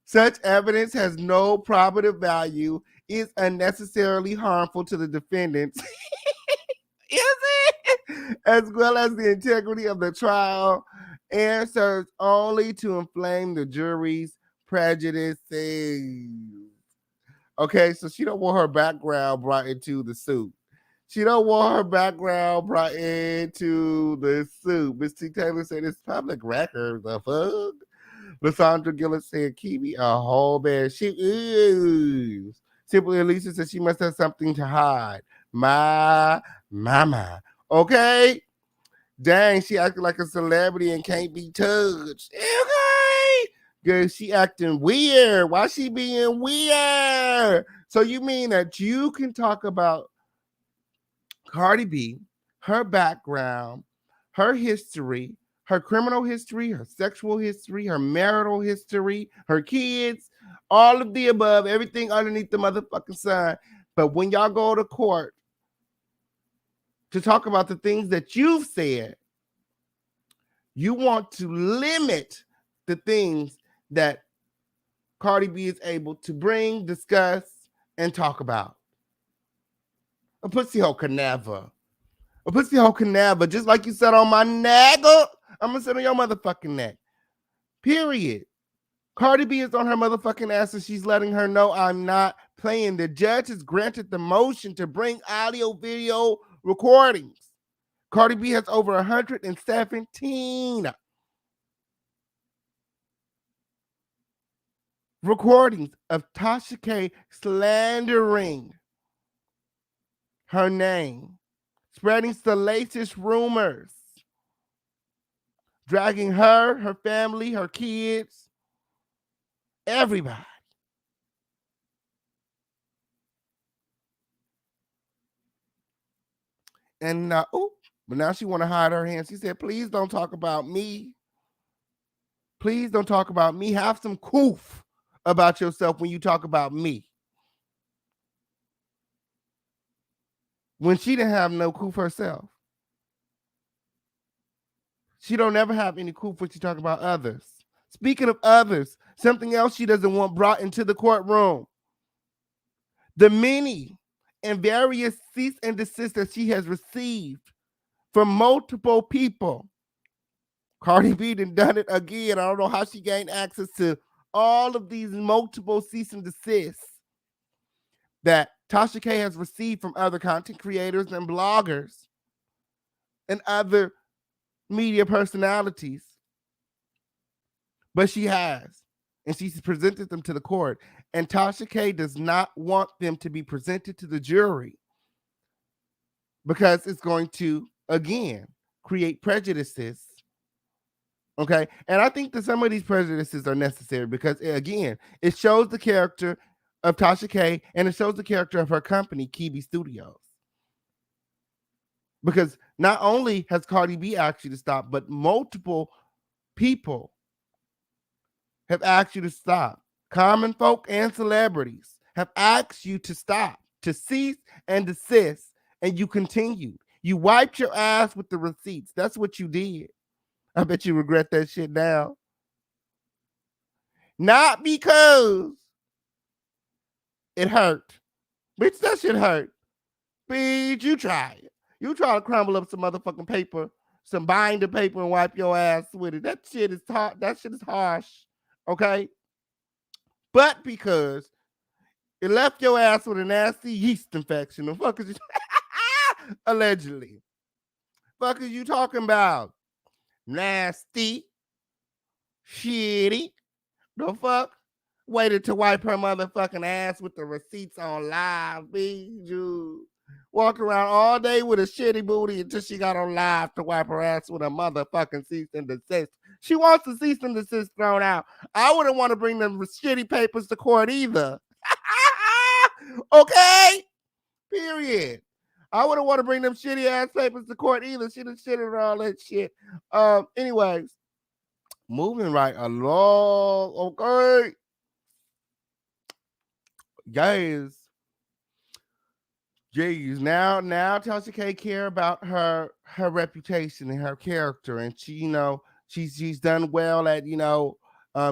Such evidence has no probative value, is unnecessarily harmful to the defendants. Is it? As well as the integrity of the trial, and serves only to inflame the jury's prejudices. Okay, so she don't want her background brought into the suit. She don't want her background brought into the suit. Miss T. Taylor said it's public record. The fuck? Lysandra Gillis said Kibi a whole bad. She is. Simply Alicia said she must have something to hide. My mama. Okay? Dang, she acting like a celebrity and can't be touched. Okay? Girl, she acting weird. Why she being weird? So you mean that you can talk about Cardi B, her background, her history, her criminal history, her sexual history, her marital history, her kids, all of the above, everything underneath the motherfucking sun. But when y'all go to court, to talk about the things that you've said. You want to limit the things that Cardi B is able to bring, discuss, and talk about. A pussy hole can never. A pussy hole can never. Just like you said on my neck, I'm gonna sit on your motherfucking neck. Period. Cardi B is on her motherfucking ass and she's letting her know I'm not playing. The judge has granted the motion to bring audio video recordings. Cardi B has over 117 recordings of Tasha K slandering her name, spreading salacious rumors, dragging her, her family, her kids, everybody. And but now she want to hide her hands. She said, please don't talk about me. Please don't talk about me. Have some coof about yourself when you talk about me. When she didn't have no coof herself. She don't ever have any coof when she talk about others. Speaking of others, something else she doesn't want brought into the courtroom. The many and various cease and desist that she has received from multiple people. Cardi B done it again. I don't know how she gained access to all of these multiple cease and desists that Tasha K has received from other content creators and bloggers and other media personalities. But she has, and she's presented them to the court. And Tasha K does not want them to be presented to the jury because it's going to, again, create prejudices. Okay. And I think that some of these prejudices are necessary because, again, it shows the character of Tasha K and it shows the character of her company, Kiwi Studios. Because not only has Cardi B asked you to stop, but multiple people have asked you to stop. Common folk and celebrities have asked you to stop, to cease and desist, and you continued. You wiped your ass with the receipts. That's what you did. I bet you regret that shit now. Not because it hurt. Bitch, that shit hurt. Bitch, you try it. You try to crumble up some motherfucking paper, some binder paper, and wipe your ass with it. That shit is harsh. Okay? But because it left your ass with a nasty yeast infection. The fuck is you allegedly. Fuck is you talking about? Nasty. Shitty. The fuck? Waited to wipe her motherfucking ass with the receipts on live, bitch. Walk around all day with a shitty booty until she got on live to wipe her ass with a motherfucking cease and desist. She wants the cease and desist thrown out. I wouldn't want to bring them shitty papers to court either. Okay? Period. I wouldn't want to bring them shitty ass papers to court either. She done shitted all that shit. Anyways, moving right along. Okay. Guys. Now Tasha K care about her reputation and her character, and she, she's done well at,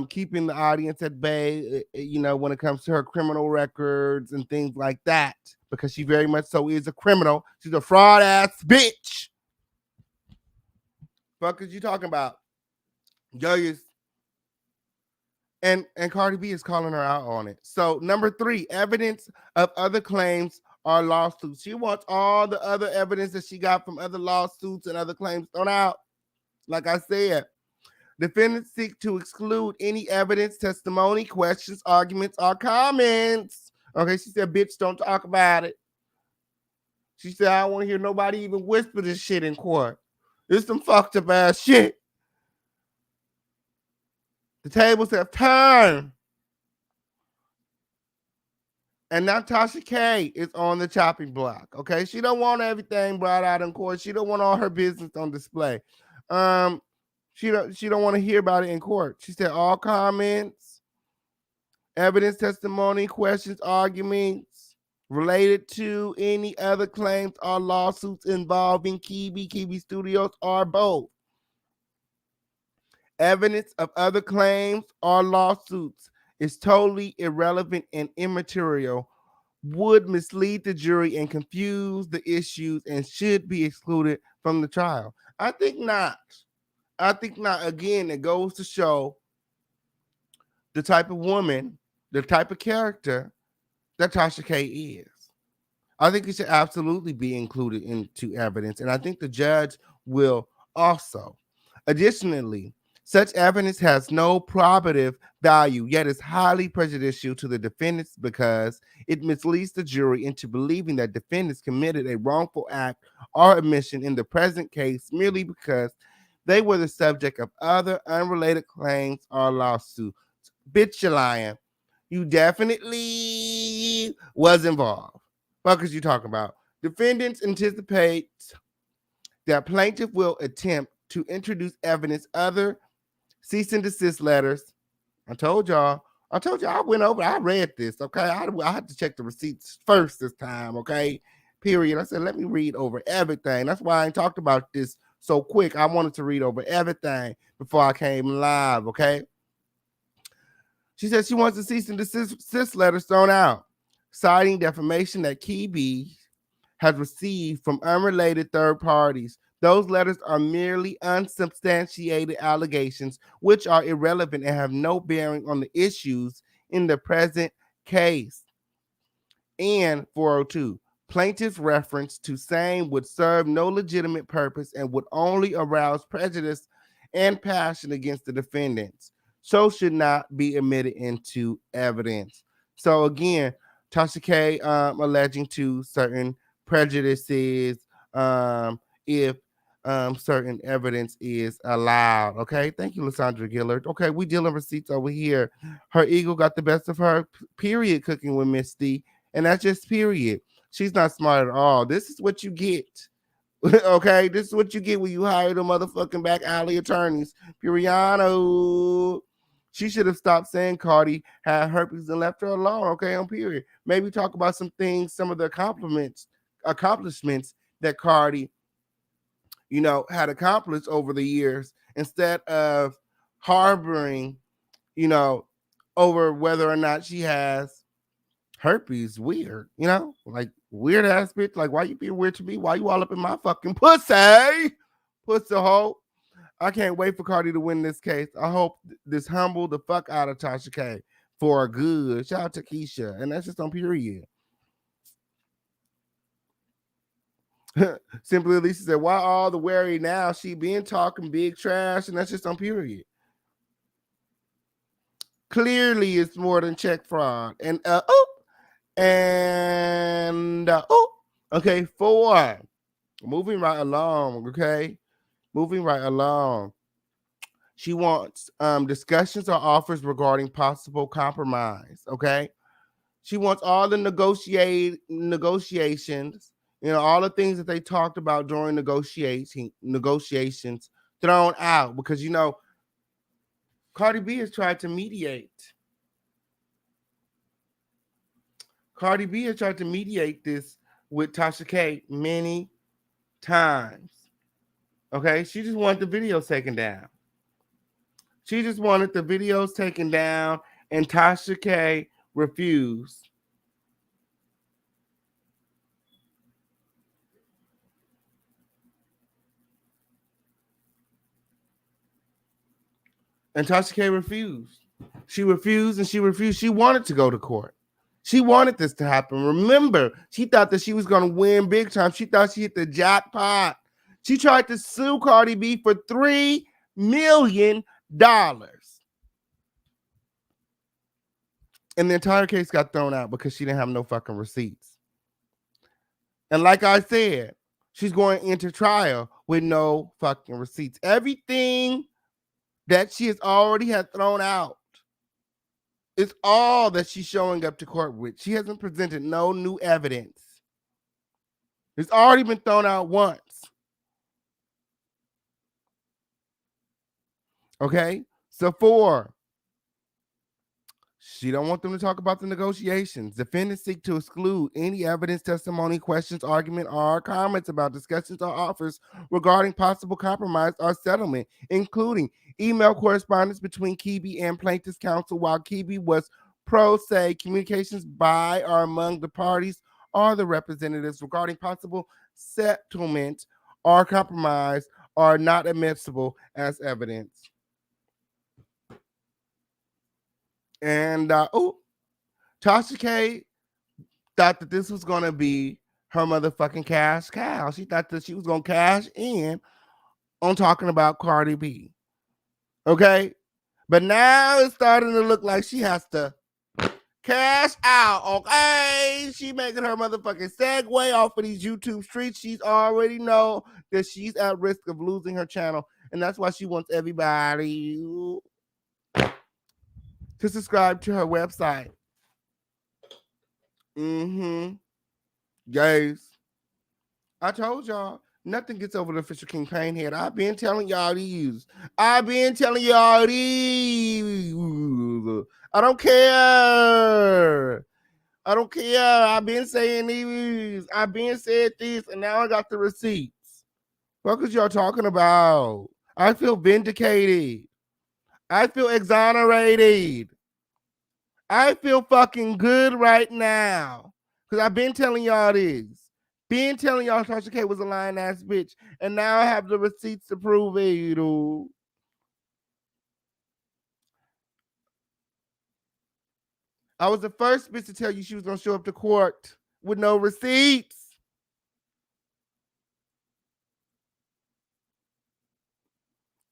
keeping the audience at bay, when it comes to her criminal records and things like that, because she very much so is a criminal. She's a fraud ass bitch. Fuck is you talking about? Guys. And Cardi B is calling her out on it. So number 3, evidence of other claims are lawsuits. She wants all the other evidence that she got from other lawsuits and other claims thrown out. Like I said, defendants seek to exclude any evidence, testimony, questions, arguments, or comments. Okay, she said, bitch, don't talk about it. She said, I don't want to hear nobody even whisper this shit in court. It's some fucked up ass shit. The tables have turned. And now Tasha K is on the chopping block. Okay, she don't want everything brought out in court. She don't want all her business on display. She don't want to hear about it in court. She said all comments, evidence, testimony, questions, arguments, related to any other claims or lawsuits involving Kibi Studios, or both. Evidence of other claims or lawsuits is totally irrelevant and immaterial, would mislead the jury and confuse the issues, and should be excluded from the trial. I think not. I think not. Again, it goes to show the type of woman, the type of character that Tasha K is. I think it should absolutely be included into evidence, and I think the judge will also. Additionally, such evidence has no probative value, yet is highly prejudicial to the defendants because it misleads the jury into believing that defendants committed a wrongful act or omission in the present case merely because they were the subject of other unrelated claims or lawsuits. Bitch, you lying. You definitely was involved. Fuck is you talking about? Defendants anticipate that plaintiff will attempt to introduce evidence other cease and desist letters. I told y'all, I went over, I read this, okay? I had to check the receipts first this time, okay? Period. I said, let me read over everything. That's why I ain't talked about this so quick. I wanted to read over everything before I came live, okay? She said she wants the cease and desist letters thrown out, citing defamation that Kibi has received from unrelated third parties. Those letters are merely unsubstantiated allegations, which are irrelevant and have no bearing on the issues in the present case. And 402, plaintiff's reference to same would serve no legitimate purpose and would only arouse prejudice and passion against the defendants, so should not be admitted into evidence. So again, Tasha K alleging to certain prejudices if certain evidence is allowed. Okay, thank you, Lysandra Gillard. Okay, we dealing receipts over here. Her ego got the best of her. Period. Cooking with Misty, and that's just period. She's not smart at all. This is what you get. Okay, this is what you get when you hire the motherfucking back alley attorneys. Puriano. She should have stopped saying Cardi had herpes and left her alone. Okay, on period. Maybe talk about some things, some of the accomplishments that Cardi, had accomplished over the years, instead of harboring, over whether or not she has herpes. Weird, like weird ass bitch. Like, why you being weird to me? Why you all up in my fucking pussy hole? I can't wait for Cardi to win this case. I hope this humble the fuck out of Tasha K for a good. Shout out to Keisha. And that's just on period. Simply Alicia said, why all the worry now? She been talking big trash, and that's just on period. Clearly, it's more than check fraud. And okay, 4. Moving right along, okay? Moving right along. She wants discussions or offers regarding possible compromise, okay? She wants all the negotiations, all the things that they talked about during negotiations thrown out because, Cardi B has tried to mediate. Cardi B has tried to mediate this with Tasha K many times. Okay, she just wanted the videos taken down. She just wanted the videos taken down, and Tasha K refused. And Tasha K refused. She refused and she refused. She wanted to go to court. She wanted this to happen. Remember, she thought that she was going to win big time. She thought she hit the jackpot. She tried to sue Cardi B for $3 million. And the entire case got thrown out because she didn't have no fucking receipts. And like I said, she's going into trial with no fucking receipts. Everything that she has already had thrown out is all that she's showing up to court with. She hasn't presented no new evidence. It's already been thrown out once. Okay? So 4, She don't want them to talk about the negotiations. Defendants seek to exclude any evidence, testimony, questions, argument, or comments about discussions or offers regarding possible compromise or settlement, including email correspondence between Kibi and plaintiff's counsel while Kibi was pro se, communications by or among the parties or the representatives regarding possible settlement or compromise are not admissible as evidence. And Tasha K thought that this was gonna be her motherfucking cash cow. She thought that she was gonna cash in on talking about Cardi B. Okay, but now it's starting to look like she has to cash out. Okay, she making her motherfucking segue off of these YouTube streets. She's already know that she's at risk of losing her channel, and that's why she wants everybody to subscribe to her website. Guys, I told y'all nothing gets over the official King Pain head. I've been telling y'all these. I don't care. I've been saying these. I've been said this, and now I got the receipts. What is y'all talking about? I feel vindicated. I feel exonerated. I feel fucking good right now. Because I've been telling y'all this. Been telling y'all Tasha K was a lying ass bitch. And now I have the receipts to prove it. I was the first bitch to tell you she was going to show up to court with no receipts.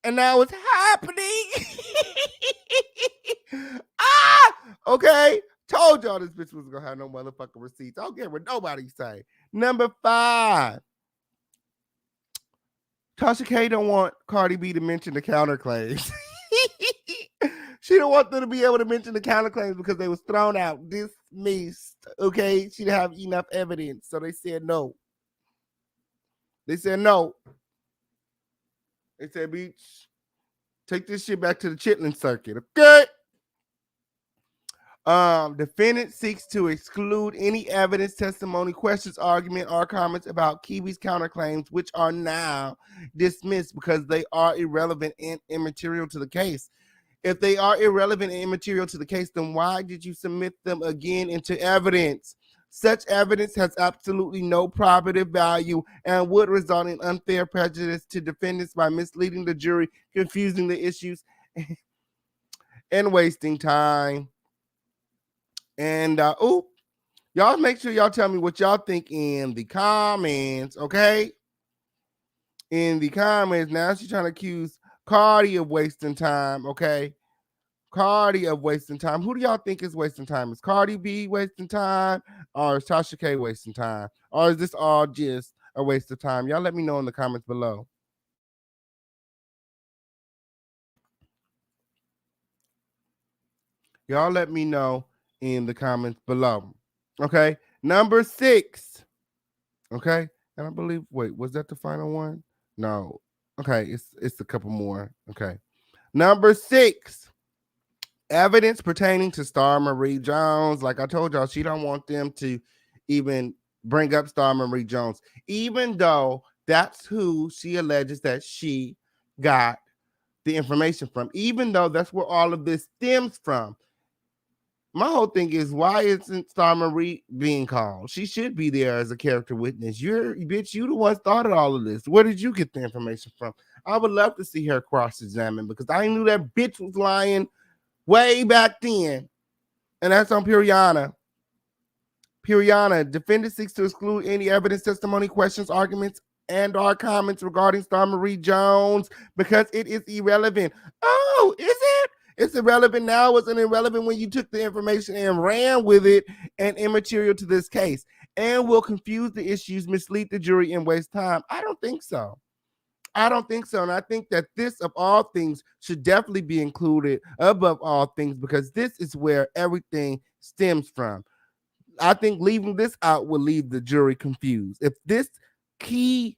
And now it's happening. Okay. Told y'all this bitch was gonna have no motherfucking receipts. I don't care what nobody say. Number 5. Tasha K don't want Cardi B to mention the counterclaims. She don't want them to be able to mention the counterclaims because they was thrown out, dismissed. Okay, she didn't have enough evidence, so they said no. They said, bitch, take this shit back to the chitlin circuit, okay? Defendant seeks to exclude any evidence, testimony, questions, argument, or comments about Kibi's counterclaims, which are now dismissed because they are irrelevant and immaterial to the case. If they are irrelevant and immaterial to the case, then why did you submit them again into evidence? Such evidence has absolutely no probative value and would result in unfair prejudice to defendants by misleading the jury, confusing the issues, and wasting time. And y'all make sure y'all tell me what y'all think in the comments, okay? In the comments. Now she's trying to accuse Cardi of wasting time, okay? Cardi of wasting time. Who do y'all think is wasting time? Is Cardi B wasting time, or is Tasha K wasting time? Or is this all just a waste of time? Y'all let me know in the comments below. Y'all let me know in the comments below. Okay, number 6. Okay, and I believe, wait, was that the final one? No. Okay, it's a couple more. Okay, number 6. Evidence pertaining to Star Marie Jones. Like I told y'all, she don't want them to even bring up Star Marie Jones, even though that's who she alleges that she got the information from, even though that's where all of this stems from. My whole thing is, why isn't Star Marie being called? She should be there as a character witness. You the one started all of this. Where did you get the information from? I would love to see her cross-examine because I knew that bitch was lying way back then. And that's on Puriana. Defendant seeks to exclude any evidence, testimony, questions, arguments, and or comments regarding Star Marie Jones because it is irrelevant. Oh, is it? It's irrelevant now. It wasn't irrelevant when you took the information and ran with it and immaterial to this case and will confuse the issues, mislead the jury, and waste time. I don't think so. And I think that this, of all things, should definitely be included above all things because this is where everything stems from. I think leaving this out will leave the jury confused. If this key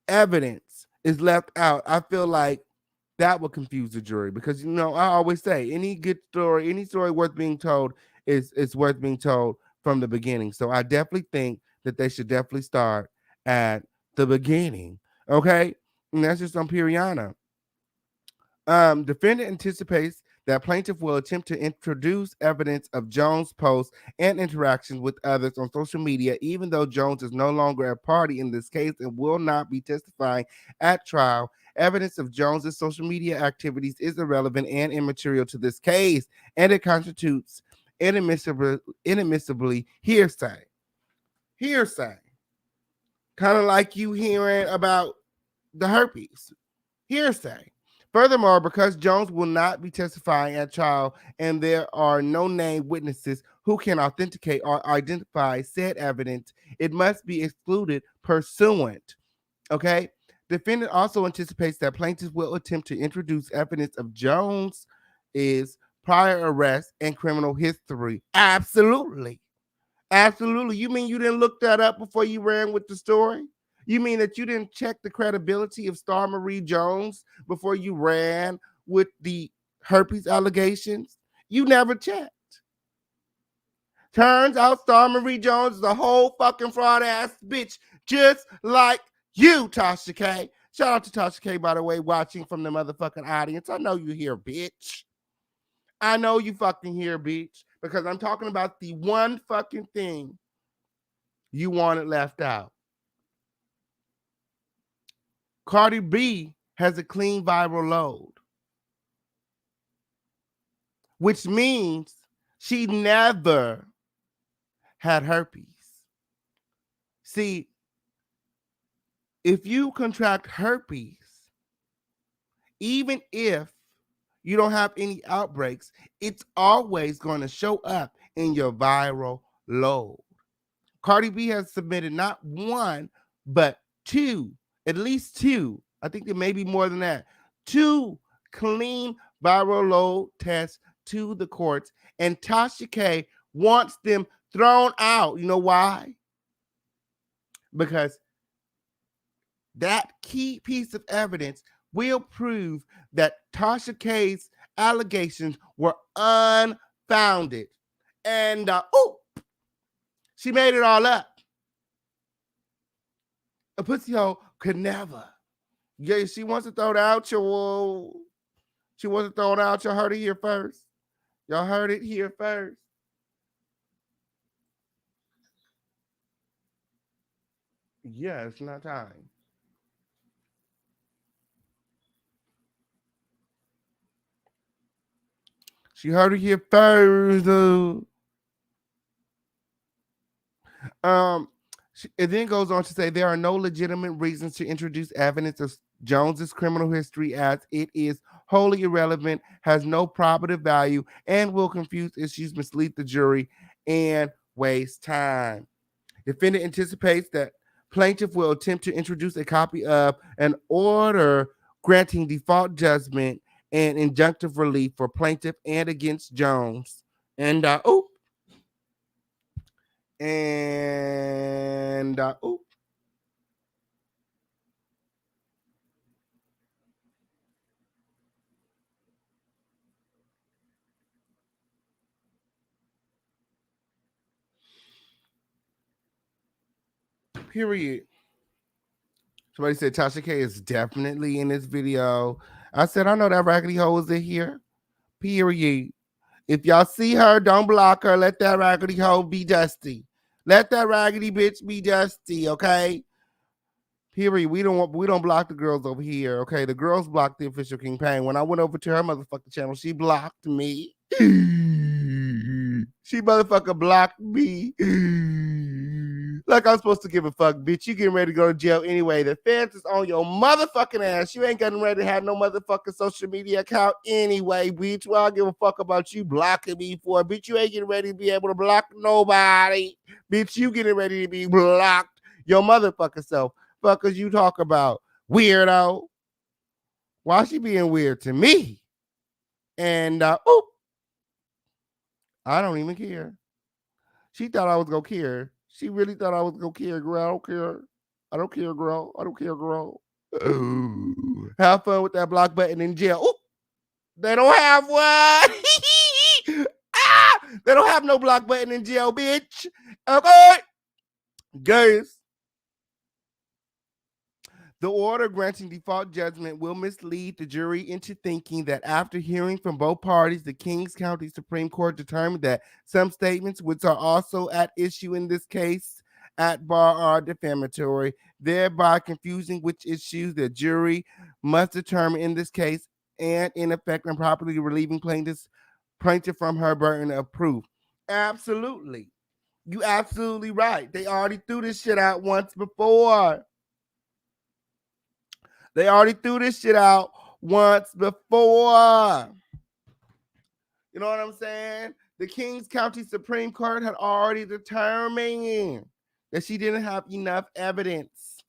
evidence is left out, I feel like that would confuse the jury because I always say any good story, any story worth being told is worth being told from the beginning. So I definitely think that they should definitely start at the beginning. Okay. And that's just on Piriana. Defendant anticipates that plaintiff will attempt to introduce evidence of Jones' posts and interactions with others on social media, even though Jones is no longer a party in this case and will not be testifying at trial. Evidence of Jones's social media activities is irrelevant and immaterial to this case, and it constitutes inadmissibly hearsay. Hearsay. Kind of like you hearing about the herpes. Hearsay. Furthermore, because Jones will not be testifying at trial and there are no named witnesses who can authenticate or identify said evidence, it must be excluded pursuant. Okay? Defendant also anticipates that plaintiffs will attempt to introduce evidence of Jones' prior arrest and criminal history. Absolutely. Absolutely. You mean you didn't look that up before you ran with the story? You mean that you didn't check the credibility of Star Marie Jones before you ran with the herpes allegations? You never checked. Turns out Star Marie Jones is a whole fucking fraud ass bitch, just like you, Tasha K. Shout out to Tasha K, by the way, watching from the motherfucking audience. I know you here, bitch. I know you fucking here, bitch, because I'm talking about the one fucking thing you wanted left out. Cardi B has a clean viral load, which means she never had herpes. See, if you contract herpes, even if you don't have any outbreaks, it's always going to show up in your viral load. Cardi B has submitted not one, but two, at least two. I think there may be more than that. 2 clean viral load tests to the courts, and Tasha K wants them thrown out. You know why? Because that key piece of evidence will prove that Tasha K's allegations were unfounded. And, she made it all up. A pussy hole could never. Yeah, she wants to throw it out. She wants to throw it out. Y'all heard it here first. Y'all heard it here first. Yeah, it's not time. She heard it here first. It then goes on to say there are no legitimate reasons to introduce evidence of Jones's criminal history as it is wholly irrelevant, has no probative value, and will confuse issues, mislead the jury, and waste time. Defendant anticipates that plaintiff will attempt to introduce a copy of an order granting default judgment and injunctive relief for plaintiff and against Jones. And period. Somebody said Tasha K is definitely in this video. I said, I know that raggedy hoe is in here. Period. If y'all see her, don't block her. Let that raggedy hoe be dusty. Let that raggedy bitch be dusty, okay? Period. We don't block the girls over here, okay? The girls blocked the official King Pain. When I went over to her motherfucking channel, she blocked me. She motherfucker blocked me. Like I'm supposed to give a fuck, bitch. You getting ready to go to jail anyway. The fence is on your motherfucking ass. You ain't getting ready to have no motherfucking social media account anyway, bitch. Well, I give a fuck about you blocking me for, bitch. You ain't getting ready to be able to block nobody. Bitch, you getting ready to be blocked your motherfucking self. Fuckers you talk about, weirdo. Why she being weird to me? And, I don't even care. She thought I was gonna care. She really thought I was gonna care, girl. I don't care. I don't care, girl. I don't care, girl. Have fun with that block button in jail. Ooh, they don't have one. They don't have no block button in jail, bitch. Okay. Guys. The order granting default judgment will mislead the jury into thinking that after hearing from both parties, the Kings County Supreme Court determined that some statements, which are also at issue in this case at bar, are defamatory, thereby confusing which issues the jury must determine in this case, and in effect improperly relieving plaintiff from her burden of proof. Absolutely. You absolutely right. They already threw this shit out once before. They already threw this shit out once before. You know what I'm saying? The Kings County Supreme Court had already determined that she didn't have enough evidence.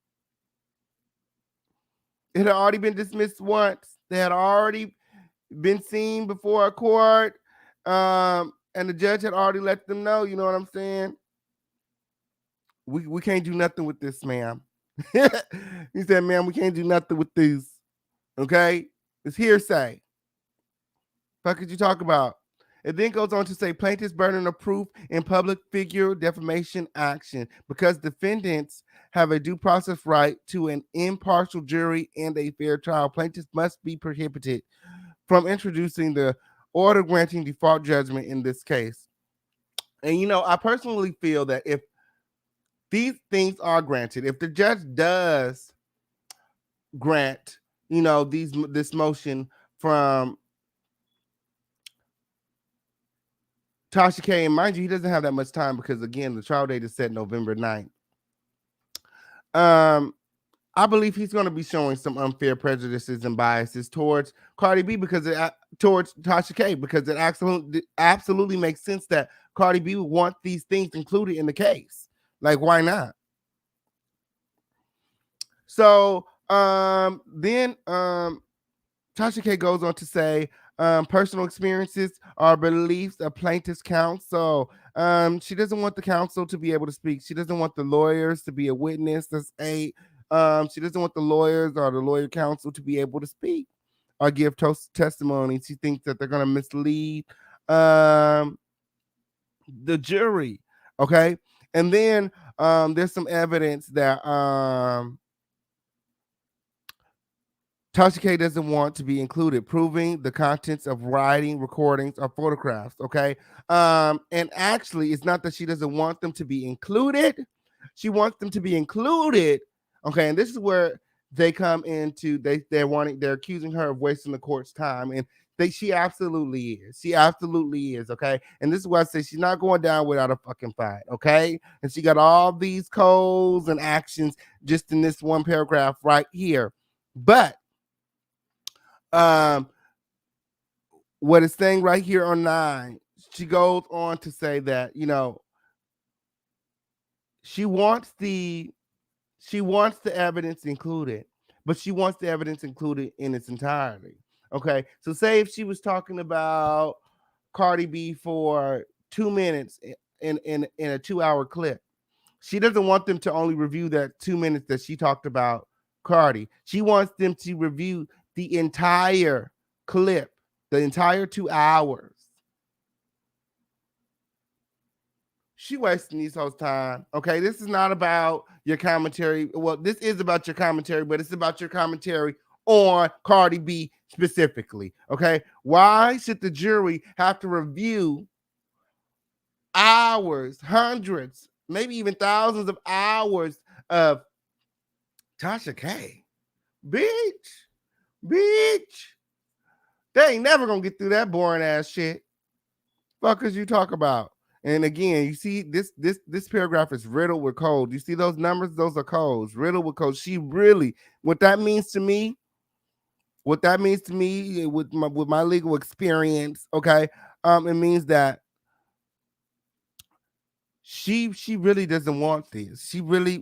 It had already been dismissed once. They had already been seen before a court. And the judge had already let them know, you know what I'm saying? We can't do nothing with this, ma'am. He said, ma'am, we can't do nothing with these. Okay? It's hearsay. Fuck could you talk about? It then goes on to say plaintiff's burden of proof in public figure defamation action. Because defendants have a due process right to an impartial jury and a fair trial, plaintiffs must be prohibited from introducing the order granting default judgment in this case. And, you know, I personally feel that if these things are granted, if the judge does grant, you know, this motion from Tasha K, and mind you, he doesn't have that much time because, again, the trial date is set November 9th. I believe he's going to be showing some unfair prejudices and biases towards Cardi B towards Tasha K, because it absolutely makes sense that Cardi B would want these things included in the case. Like, why not? So then Tasha K goes on to say personal experiences are beliefs of plaintiff's counsel. She doesn't want the counsel to be able to speak. She doesn't want the lawyers to be a witness. That's 8. She doesn't want the lawyers or the lawyer counsel to be able to speak or give testimony. She thinks that they're going to mislead the jury. Okay. And then there's some evidence that Tasha K doesn't want to be included, proving the contents of writing, recordings, or photographs. Okay. And actually, it's not that she doesn't want them to be included. She wants them to be included. Okay. And this is where they come into, they're accusing her of wasting the court's time. And she absolutely is. She absolutely is. Okay. And this is why I say she's not going down without a fucking fight. Okay. And she got all these codes and actions just in this one paragraph right here. But what it's saying right here on 9, she goes on to say that, you know, she wants the evidence included, but she wants the evidence included in its entirety. Okay, so say if she was talking about Cardi B for 2 minutes in a 2-hour clip, she doesn't want them to only review that 2 minutes that she talked about Cardi. She wants them to review the entire clip, the entire 2 hours. She wasting these hoes' time. Okay, this is not about your commentary. Well, this is about your commentary, but it's about your commentary on Cardi B specifically. Okay, why should the jury have to review hours, hundreds, maybe even thousands of hours of Tasha K? Bitch. They ain't never gonna get through that boring ass shit. Fuckers you talk about. And again, you see this paragraph is riddled with codes. You see those numbers? Those are codes. Riddled with codes. She really, what that means to me with my legal experience, okay, it means that she really doesn't want this. She really,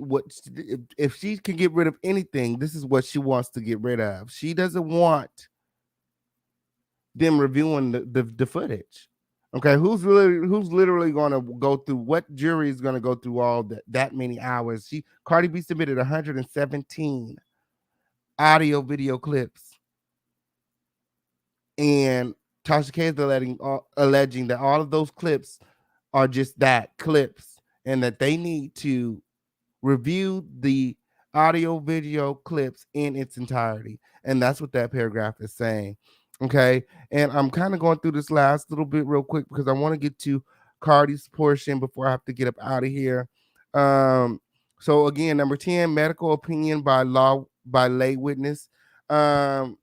if she can get rid of anything, this is what she wants to get rid of. She doesn't want them reviewing the footage. Okay, who's literally going to go through, what jury is going to go through all that many hours? Cardi B submitted 117 audio video clips. And Tasha K is alleging that all of those clips are just that, clips, and that they need to review the audio video clips in its entirety. And that's what that paragraph is saying. Okay. And I'm kind of going through this last little bit real quick because I want to get to Cardi's portion before I have to get up out of here. So again, number 10, medical opinion by lay witness. So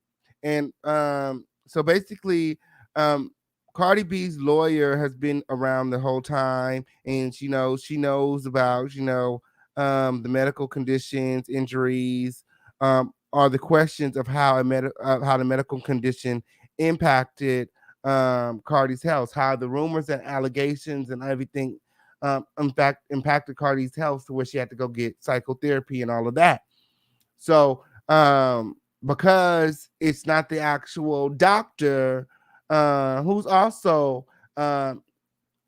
basically, um, Cardi B's lawyer has been around the whole time, and she knows about the medical conditions, injuries, are the questions of how how the medical condition impacted Cardi's health, how the rumors and allegations and everything, in fact, impacted Cardi's health to where she had to go get psychotherapy and all of that. So, because it's not the actual doctor who's also a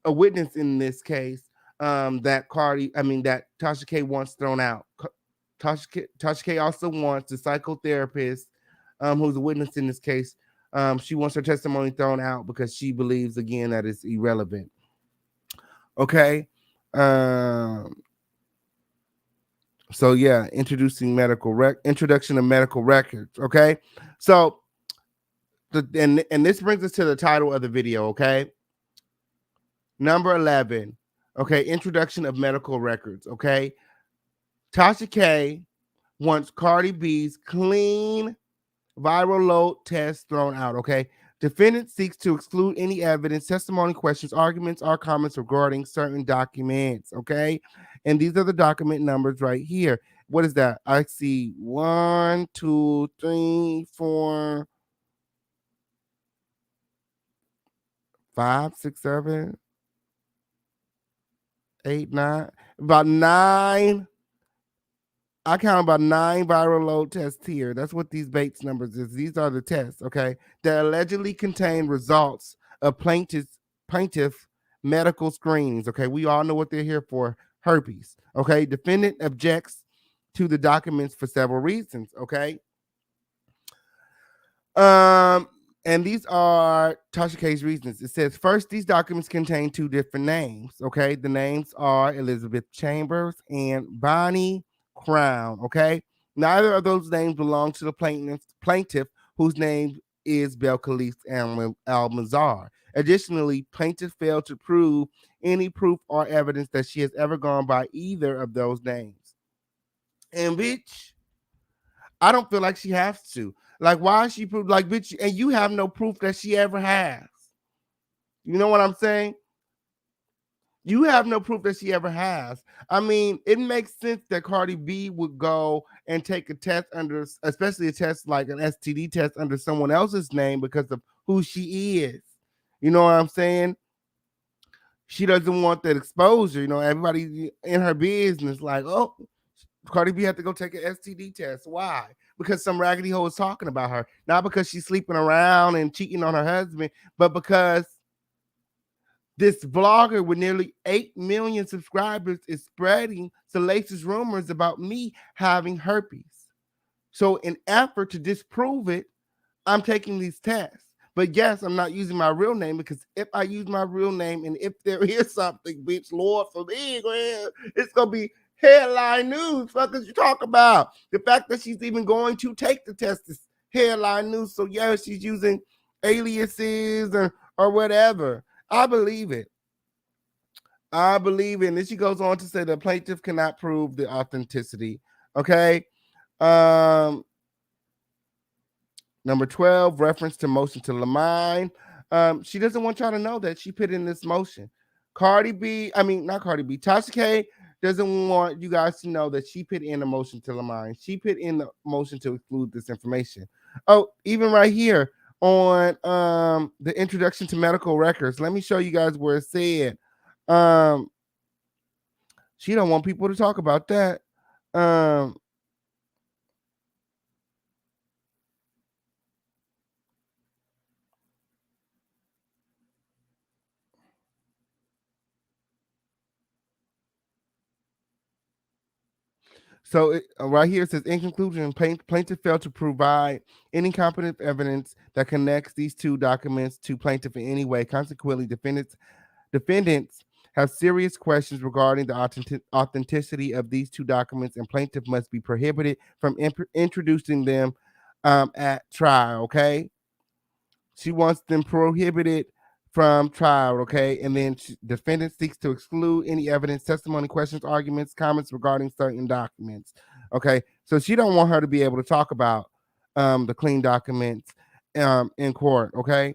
witness in this case, that Tasha K wants thrown out. Tasha K also wants the psychotherapist, who's a witness in this case. She wants her testimony thrown out because she believes again that it's irrelevant. Okay. So yeah, introduction of medical records. Okay. So and this brings us to the title of the video. Okay. Number 11. Okay, introduction of medical records. Okay. Tasha K wants Cardi B's clean viral load test thrown out. Okay. Defendant seeks to exclude any evidence, testimony, questions, arguments, or comments regarding certain documents. Okay. And these are the document numbers right here. What is that? I see 1, 2, 3, 4, 5, 6, 7, 8, 9. About 9. I count about 9 viral load tests here. That's what these Bates numbers is. These are the tests, okay, that allegedly contain results of plaintiff medical screenings. Okay, we all know what they're here for: herpes. Okay, defendant objects to the documents for several reasons. Okay, and these are Tasha K's reasons. It says, first, these documents contain 2 different names. Okay, the names are Elizabeth Chambers and Bonnie Crown. Okay, neither of those names belong to the plaintiff whose name is Belcalis Almazar. Additionally, plaintiff failed to prove any proof or evidence that she has ever gone by either of those names. And bitch, I don't feel like she has to. Like, why is she proof? Like, bitch, and you have no proof that she ever has. You know what I'm saying? You have no proof that she ever has. I mean, it makes sense that Cardi B would go and take a test under, especially a test like an STD test under someone else's name because of who she is. You know what I'm saying? She doesn't want that exposure. You know, everybody in her business, like, oh, Cardi B had to go take an STD test. Why? Because some raggedy hoe is talking about her. Not because she's sleeping around and cheating on her husband, but because this blogger with nearly 8 million subscribers is spreading salacious rumors about me having herpes. So in effort to disprove it, I'm taking these tests. But yes, I'm not using my real name, because if I use my real name and if there is something, bitch, Lord forbid, it's going to be headline news. What you talk about? The fact that she's even going to take the test is headline news. So yeah, she's using aliases or whatever. I believe it. I believe it. And then she goes on to say the plaintiff cannot prove the authenticity. Okay. Number 12, reference to motion to Lamine. She doesn't want y'all to know that she put in this motion. Tasha K doesn't want you guys to know that she put in a motion to Lamine. She put in the motion to exclude this information. Oh, even right here on the introduction to medical records. Let me show you guys where it said. She don't want people to talk about that. So right here it says, in conclusion, plaintiff failed to provide any competent evidence that connects these two documents to plaintiff in any way. Consequently, defendants have serious questions regarding the authenticity of these two documents, and plaintiff must be prohibited from introducing them at trial. Okay, she wants them prohibited from trial. Okay, and then defendant seeks to exclude any evidence, testimony, questions, arguments, comments regarding certain documents. Okay, so she don't want her to be able to talk about the clean documents in court. Okay.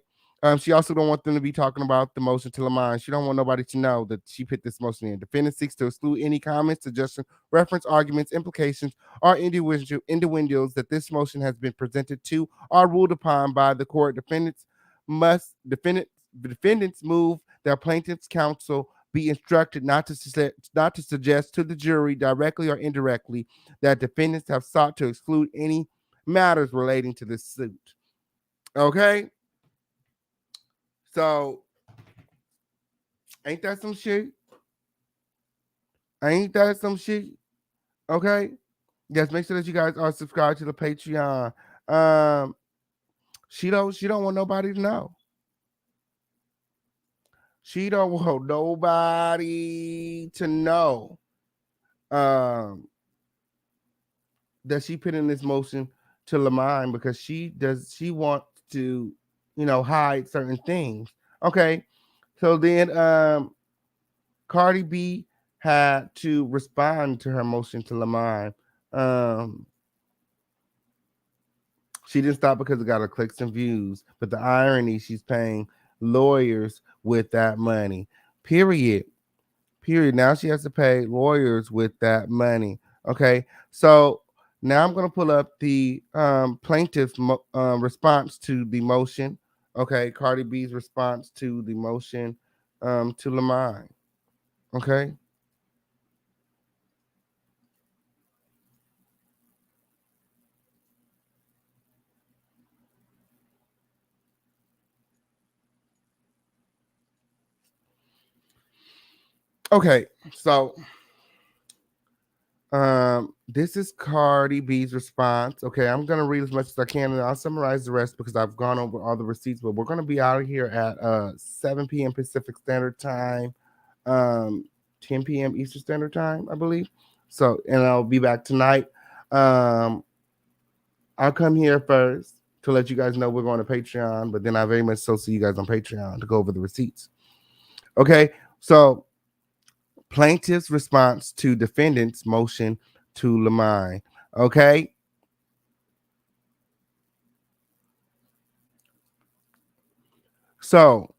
She also don't want them to be talking about the motion to Lamont. She don't want nobody to know that she put this motion in. Defendant seeks to exclude any comments, suggestions, reference, arguments, implications, or individuals that this motion has been presented to or ruled upon by the court. Defendants move that plaintiff's counsel be instructed not to suggest to the jury directly or indirectly that defendants have sought to exclude any matters relating to this suit. Okay. So, ain't that some shit? Ain't that some shit? Okay. Yes, make sure that you guys are subscribed to the Patreon. She don't want nobody to know. She don't want nobody to know that she put in this motion to Lamont because she wants to, hide certain things. Okay. So then Cardi B had to respond to her motion to Lamont. She didn't stop because it got her clicks and views, but the irony, she's paying lawyers with that money. Period. Now she has to pay lawyers with that money. Okay. So now I'm going to pull up the plaintiff's response to the motion. Okay. Cardi B's response to the motion to Lamont. Okay. Okay, so this is Cardi B's response. Okay, I'm gonna read as much as I can, and I'll summarize the rest because I've gone over all the receipts. But we're gonna be out of here at 7 p.m. Pacific Standard Time, 10 p.m. Eastern Standard Time, I believe. So, and I'll be back tonight. I'll come here first to let you guys know we're going to Patreon, but then I very much so see you guys on Patreon to go over the receipts. Okay, so plaintiff's response to defendant's motion to Lamont. Okay. So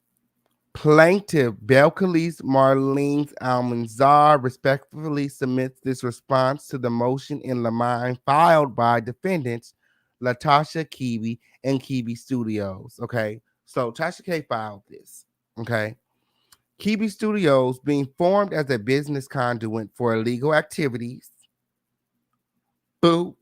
plaintiff Belcalis Marlene Almanzar respectfully submits this response to the motion in Lamont filed by defendants Tasha K and Kiwi Studios. Okay. So Tasha K filed this. Okay. Kiwi Studios being formed as a business conduit for illegal activities. Boo.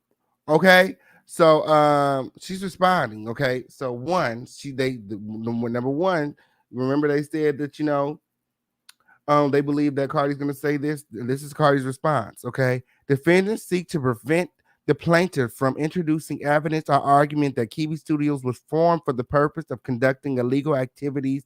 Okay. So she's responding. Okay. So number one, remember they said that they believe that Cardi's gonna say this. This is Cardi's response. Okay. Defendants seek to prevent the plaintiff from introducing evidence or argument that Kiwi Studios was formed for the purpose of conducting illegal activities,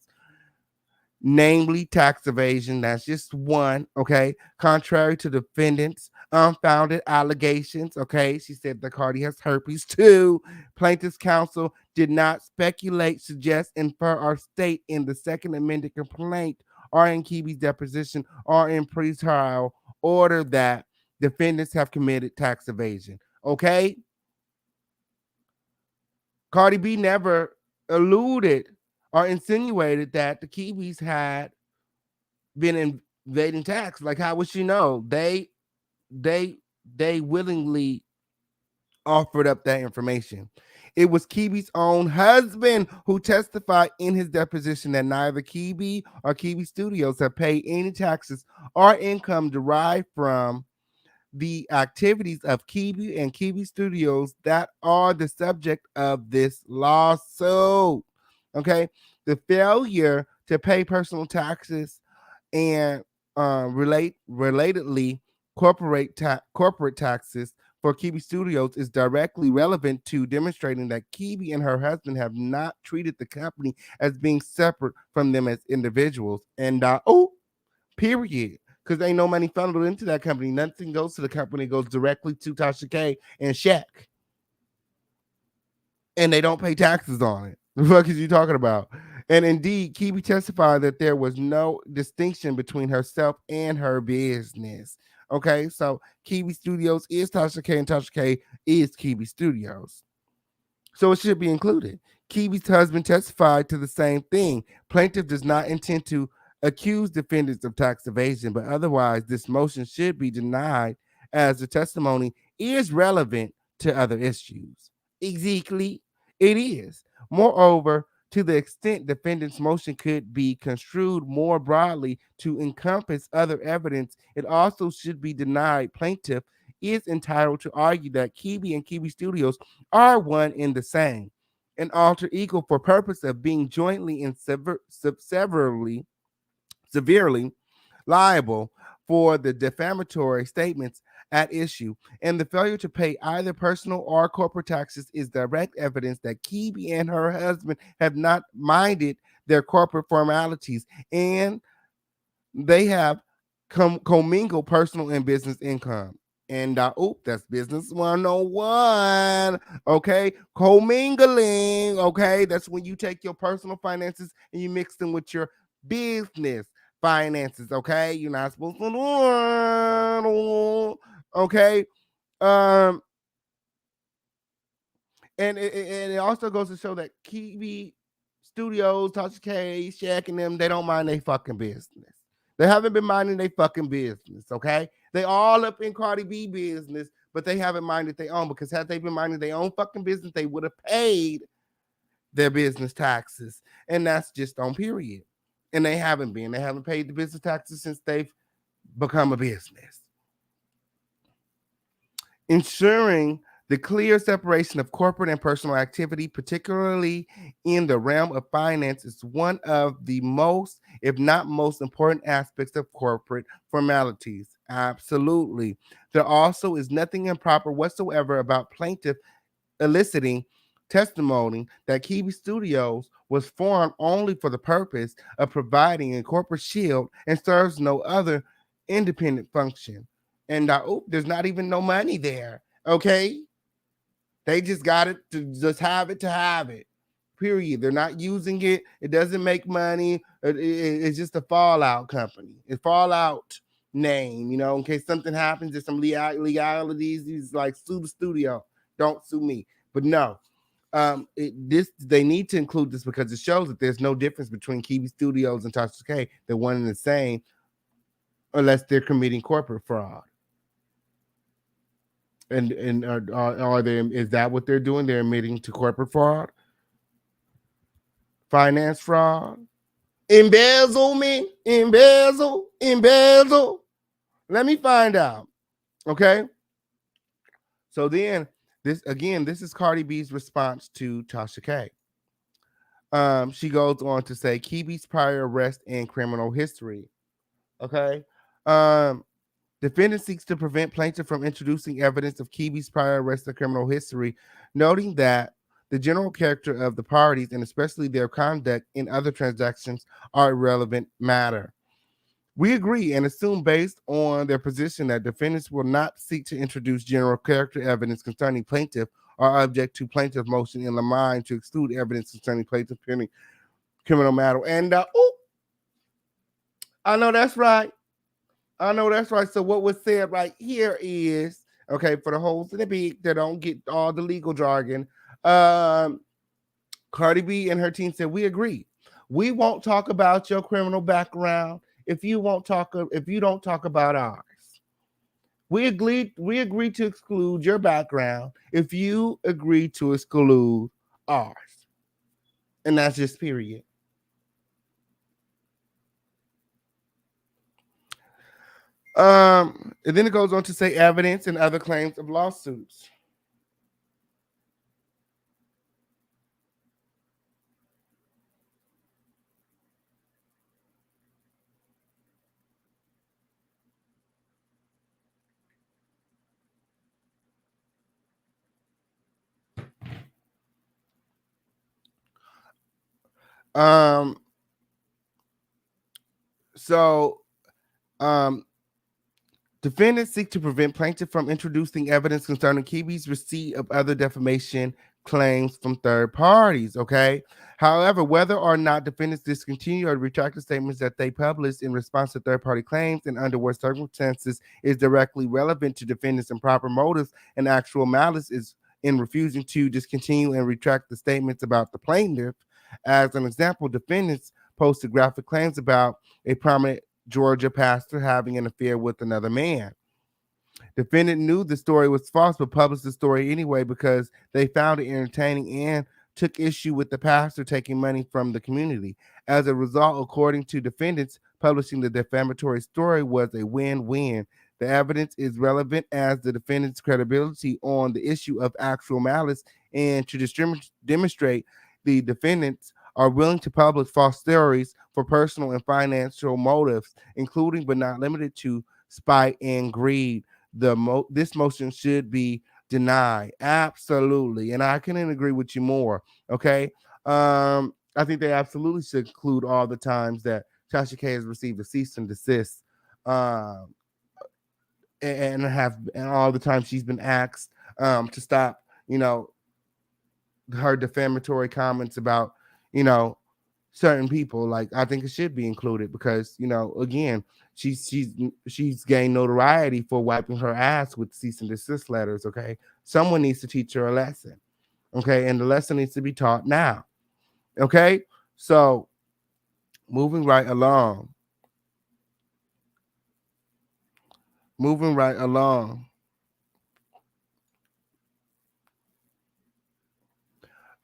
namely tax evasion. That's just one. Okay. Contrary to defendants' unfounded allegations. Okay. She said that Cardi has herpes too. Plaintiff's counsel did not speculate, suggest, infer, or state in the second amended complaint or in Kiwi's deposition or in pre-trial order that defendants have committed tax evasion. Okay. Cardi B never alluded or insinuated that the Kiwis had been invading tax. Like, how would she know? They willingly offered up that information. It was Kiwi's own husband who testified in his deposition that neither Kiwi or Kiwi Studios have paid any taxes or income derived from the activities of Kiwi and Kiwi Studios that are the subject of this lawsuit. Okay. The failure to pay personal taxes and relatedly corporate taxes for Kibi Studios is directly relevant to demonstrating that Kibi and her husband have not treated the company as being separate from them as individuals. And period. Because ain't no money funneled into that company. Nothing goes to the company, it goes directly to Tasha K and Shaq. And they don't pay taxes on it. The fuck is you talking about? And indeed, Kibi testified that there was no distinction between herself and her business. Okay, so Kibi Studios is Tasha K and Tasha K is Kibi Studios. So it should be included. Kibi's husband testified to the same thing. Plaintiff does not intend to accuse defendants of tax evasion, but otherwise, this motion should be denied as the testimony is relevant to other issues. Exactly, it is. Moreover, to the extent defendant's motion could be construed more broadly to encompass other evidence, it also should be denied. Plaintiff is entitled to argue that Kibi and Kibi Studios are one and the same, an alter ego for purpose of being jointly and severally liable for the defamatory statements at issue, and the failure to pay either personal or corporate taxes is direct evidence that Kibi and her husband have not minded their corporate formalities, and they have commingled personal and business income. And that's business 101. Okay, commingling. Okay, that's when you take your personal finances and you mix them with your business finances. Okay, you're not supposed to do. Okay, and it also goes to show that Kibi Studios, Tasha K, Shaq, and them, they don't mind their fucking business. They haven't been minding their fucking business, okay? They all up in Cardi B business, but they haven't minded their own, because had they been minding their own fucking business, they would have paid their business taxes. And that's just on period. And they haven't been. They haven't paid the business taxes since they've become a business. Ensuring the clear separation of corporate and personal activity, particularly in the realm of finance, is one of the most, if not most important aspects of corporate formalities. Absolutely. There also is nothing improper whatsoever about plaintiff eliciting testimony that Kibi Studios was formed only for the purpose of providing a corporate shield and serves no other independent function. And there's not even no money there. Okay. They just got it to just have it. Period. They're not using it. It doesn't make money. It's just a fallout company. It's fallout name, in case something happens, there's some legalities. He's like, sue the studio. Don't sue me. But no, they need to include this because it shows that there's no difference between Kibi Studios and Tasha K. They're one and the same, unless they're committing corporate fraud. And are they? Is that what they're doing? They're admitting to corporate fraud, finance fraud, embezzlement, embezzle. Let me find out. Okay. So then, this is Cardi B's response to Tasha K. She goes on to say Kibi's prior arrest and criminal history. Okay. Defendant seeks to prevent plaintiff from introducing evidence of Kibi's prior arrest and criminal history, noting that the general character of the parties and especially their conduct in other transactions are irrelevant matter. We agree and assume based on their position that defendants will not seek to introduce general character evidence concerning plaintiff or object to plaintiff motion in the mind to exclude evidence concerning plaintiff pending criminal matter. And I know that's right. So what was said right here is, okay, for the holes in the beak that don't get all the legal jargon, Cardi B and her team said, we agree. We won't talk about your criminal background if you don't talk about ours. We agree to exclude your background if you agree to exclude ours. And that's just period. And then it goes on to say evidence and other claims of lawsuits. Um, so, um, defendants seek to prevent plaintiff from introducing evidence concerning Kiwi's receipt of other defamation claims from third parties. Okay. However, whether or not defendants discontinue or retract the statements that they published in response to third party claims and under what circumstances is directly relevant to defendants' improper motives and actual malice is in refusing to discontinue and retract the statements about the plaintiff. As an example, defendants posted graphic claims about a prominent Georgia pastor having an affair with another man. Defendant knew the story was false, but published the story anyway because they found it entertaining and took issue with the pastor taking money from the community. As a result, according to defendants, publishing the defamatory story was a win-win. The evidence is relevant as the defendant's credibility on the issue of actual malice, and to demonstrate the defendants are willing to publish false stories for personal and financial motives, including but not limited to spite and greed. This motion should be denied. Absolutely. And I couldn't agree with you more. Okay. I think they absolutely should include all the times that Tasha K has received a cease and desist. And all the times she's been asked to stop, her defamatory comments about, certain people. Like, I think it should be included because, again, she's gained notoriety for wiping her ass with cease and desist letters. Okay, someone needs to teach her a lesson. Okay, and the lesson needs to be taught now. Okay, so moving right along.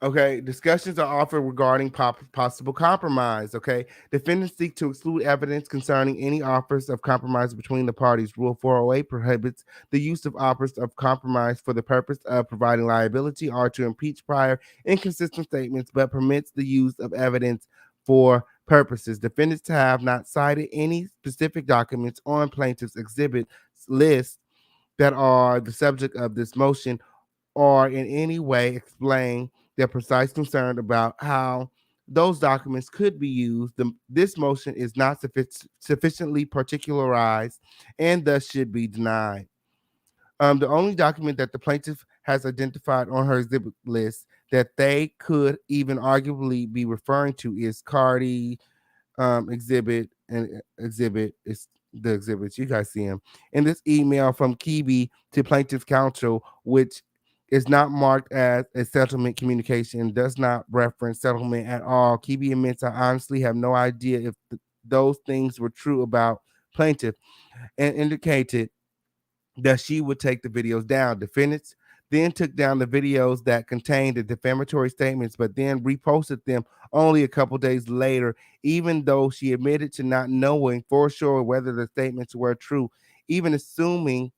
Okay, discussions are offered regarding possible compromise. Okay, defendants seek to exclude evidence concerning any offers of compromise between the parties. Rule 408 prohibits the use of offers of compromise for the purpose of providing liability or to impeach prior inconsistent statements, but permits the use of evidence for purposes. Defendants have not cited any specific documents on plaintiff's exhibit list that are the subject of this motion or in any way explain their precise concern about how those documents could be used. This motion is not sufficiently particularized and thus should be denied. The only document that the plaintiff has identified on her exhibit list that they could even arguably be referring to is Cardi exhibit, and exhibit is the exhibits. You guys see them in this email from Kiwi to plaintiff's counsel, which is not marked as a settlement communication, does not reference settlement at all. Kiwi admits, I honestly have no idea if those things were true about plaintiff, and indicated that she would take the videos down. Defendants then took down the videos that contained the defamatory statements, but then reposted them only a couple days later, even though she admitted to not knowing for sure whether the statements were true, even assuming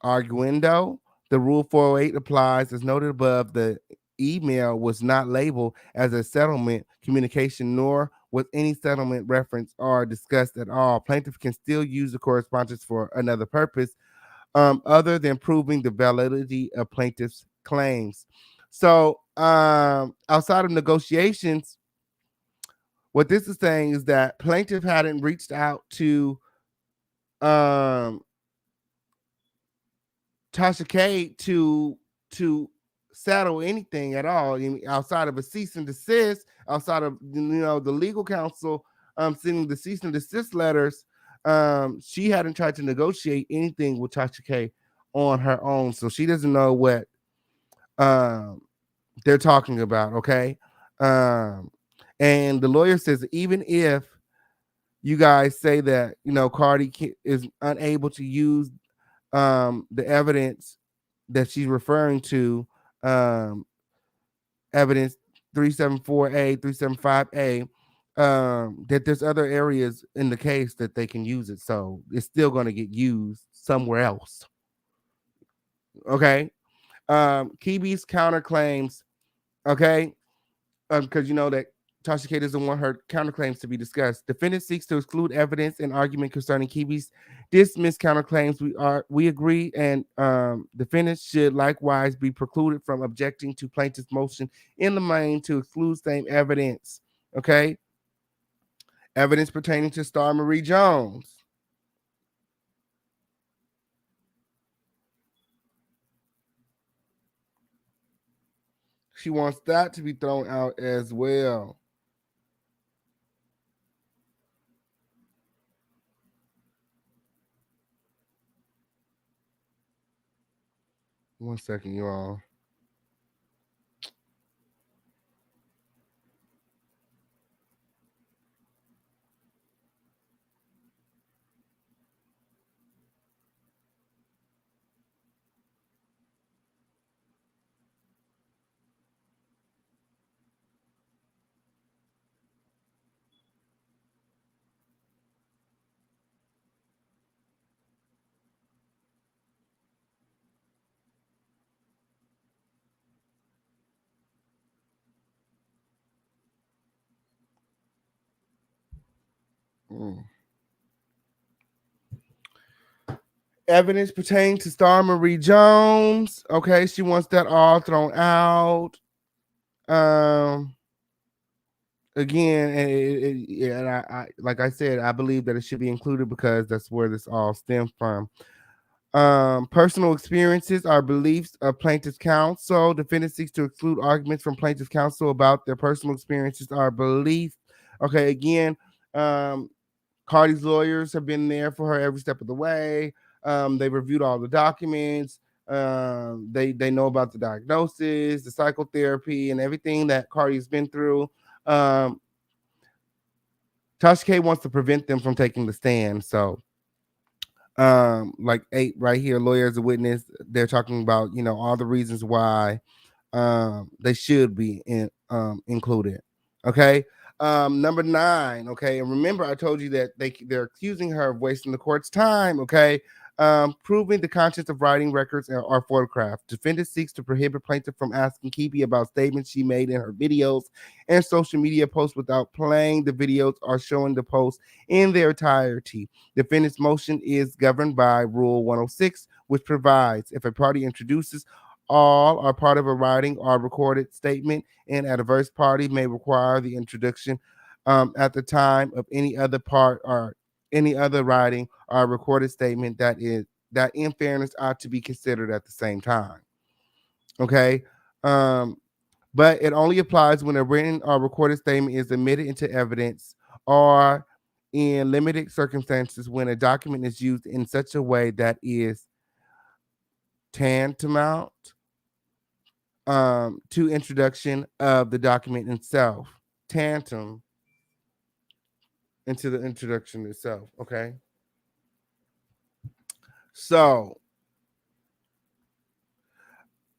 arguendo, the Rule 408 applies. As noted above, the email was not labeled as a settlement communication, nor was any settlement reference or discussed at all. Plaintiff can still use the correspondence for another purpose other than proving the validity of plaintiff's claims. So, outside of negotiations, what this is saying is that plaintiff hadn't reached out to Tasha K to settle anything at all, outside of a cease and desist, outside of the legal counsel sending the cease and desist letters. She hadn't tried to negotiate anything with Tasha K on her own, so she doesn't know what they're talking about. Okay, and the lawyer says even if you guys say that Cardi is unable to use the evidence that she's referring to, evidence 374A, 375A, that there's other areas in the case that they can use it. So it's still going to get used somewhere else. Okay. Kiwi's counterclaims, okay, because that Tasha K doesn't want her counterclaims to be discussed. Defendant seeks to exclude evidence and argument concerning Kiwi's dismissed counterclaims. We agree, and defendants should likewise be precluded from objecting to plaintiff's motion in the main to exclude same evidence. Okay, evidence pertaining to Star Marie Jones. She wants that to be thrown out as well. One second, you all. Evidence pertaining to Star Marie Jones. Okay, she wants that all thrown out. Again, and I like I said, I believe that it should be included because that's where this all stems from. Personal experiences are beliefs of plaintiff's counsel. Defendant seeks to exclude arguments from plaintiff's counsel about their personal experiences are beliefs. Okay, again, Cardi's lawyers have been there for her every step of the way. They reviewed all the documents. They know about the diagnosis, the psychotherapy, and everything that Cardi's been through. Tasha K wants to prevent them from taking the stand. So, like 8 right here, lawyer as a witness, they're talking about, all the reasons why they should be included. Okay. Number 9. Okay. And remember, I told you that they're accusing her of wasting the court's time. Okay. Proving the contents of writing records or photographs. Defendant seeks to prohibit plaintiff from asking Kiwi about statements she made in her videos and social media posts without playing the videos or showing the posts in their entirety. Defendant's motion is governed by Rule 106, which provides if a party introduces all or part of a writing or recorded statement, and an adverse party may require the introduction at the time of any other part or any other writing or recorded statement that in fairness ought to be considered at the same time. Okay. But it only applies when a written or recorded statement is admitted into evidence or in limited circumstances when a document is used in such a way that is tantamount to introduction of the document itself. Tantum into the introduction itself. Okay. So,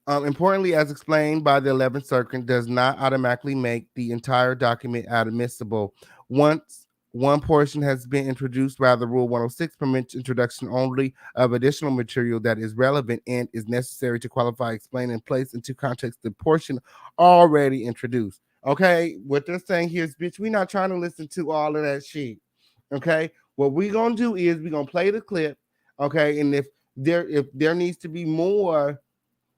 importantly, as explained by the 11th Circuit, does not automatically make the entire document admissible. Once one portion has been introduced, rather, Rule 106 permits introduction only of additional material that is relevant and is necessary to qualify, explain, and place into context the portion already introduced. Okay, what they're saying here is, bitch, we're not trying to listen to all of that shit. Okay, what we're gonna do is we're gonna play the clip. Okay, and if there needs to be more,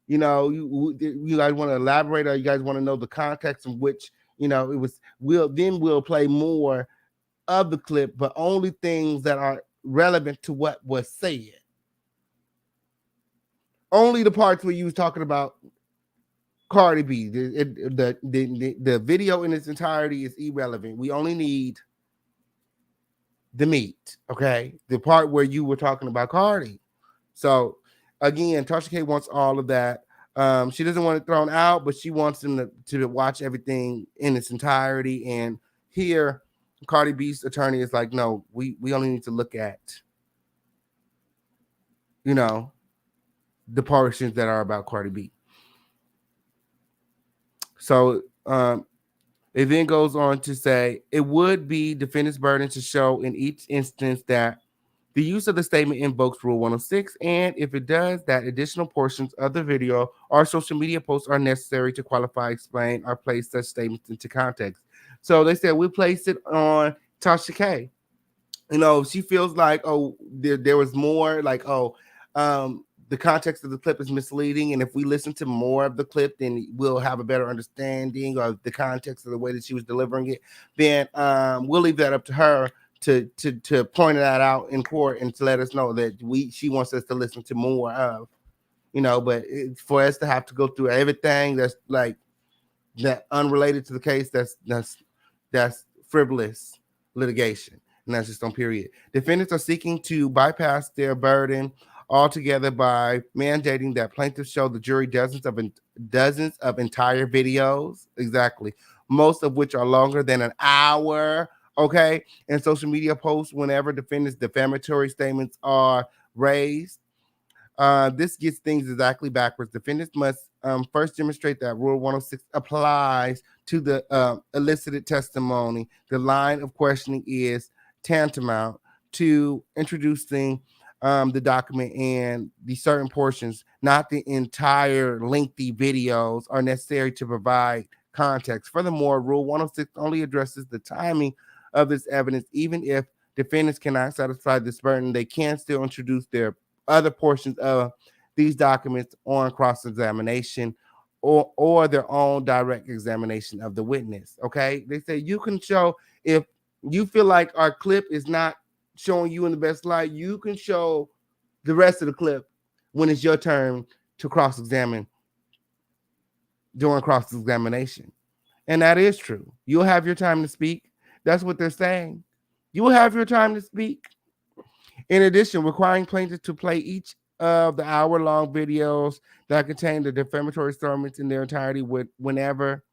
you guys want to elaborate, or you guys want to know the context in which it was, we'll play more of the clip, but only things that are relevant to what was said. Only the parts where you was talking about Cardi B. The video in its entirety is irrelevant. We only need the meat, okay? The part where you were talking about Cardi. So again, Tasha K wants all of that. She doesn't want it thrown out, but she wants them to watch everything in its entirety. And here, Cardi B's attorney is like, no, we only need to look at, the portions that are about Cardi B. So it then goes on to say it would be defendant's burden to show in each instance that the use of the statement invokes Rule 106, and if it does, that additional portions of the video or social media posts are necessary to qualify, explain, or place such statements into context. So they said we placed it on Tasha K. She feels like, oh, there was more, like, oh, the context of the clip is misleading, and if we listen to more of the clip, then we'll have a better understanding of the context of the way that she was delivering it. Then we'll leave that up to her to point that out in court and to let us know that she wants us to listen to more of, but for us to have to go through everything that's like that unrelated to the case, that's frivolous litigation, and that's just on period. Defendants are seeking to bypass their burden altogether by mandating that plaintiffs show the jury dozens of entire videos, exactly, most of which are longer than an hour. Okay, and social media posts whenever defendants' defamatory statements are raised. This gets things exactly backwards. Defendants must first demonstrate that Rule 106 applies to the elicited testimony. The line of questioning is tantamount to introducing the document, and the certain portions, not the entire lengthy videos, are necessary to provide context. Furthermore, Rule 106 only addresses the timing of this evidence. Even if defendants cannot satisfy this burden, they can still introduce their other portions of these documents on cross-examination or their own direct examination of the witness. Okay, they say you can show, if you feel like our clip is not showing you in the best light, you can show the rest of the clip when it's your turn to cross-examine during cross-examination. And that is true. You'll have your time to speak. That's what they're saying. You will have your time to speak. In addition, requiring plaintiffs to play each of the hour-long videos that contain the defamatory statements in their entirety whenever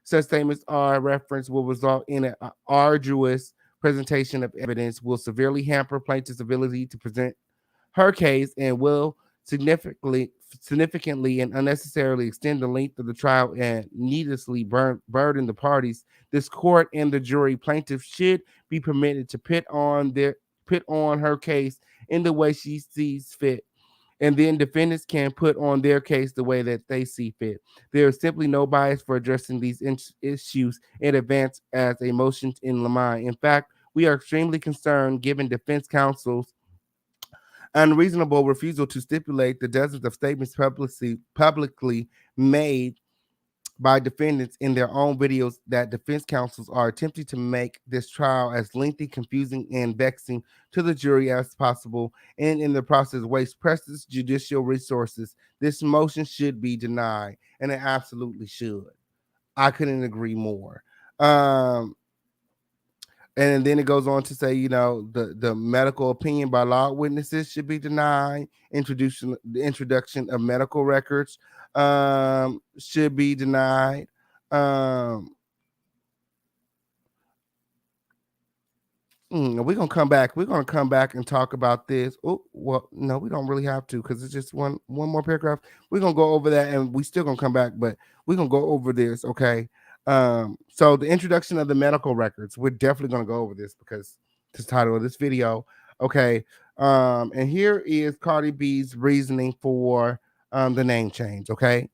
such statements are referenced will result in an arduous presentation of evidence, will severely hamper plaintiff's ability to present her case, and will significantly and unnecessarily extend the length of the trial and needlessly burden the parties. This court and the jury, plaintiff should be permitted to put on her case in the way she sees fit, and then defendants can put on their case the way that they see fit. There is simply no bias for addressing these issues in advance as a motion in limine. In fact, we are extremely concerned given defense counsel's unreasonable refusal to stipulate the dozens of statements publicly made by defendants in their own videos that defense counsels are attempting to make this trial as lengthy, confusing, and vexing to the jury as possible, and in the process waste precious judicial resources. This motion should be denied, and it absolutely should. I couldn't agree more. And then it goes on to say, the medical opinion by law witnesses should be denied. The introduction of medical records should be denied. We're gonna come back. We're gonna come back and talk about this. Oh, well, no, we don't really have to, because it's just one more paragraph. We're gonna go over that, and we still gonna come back, but we're gonna go over this, okay? So the introduction of the medical records, we're definitely gonna go over this because it's the title of this video, okay? And here is Cardi B's reasoning for the name change, okay?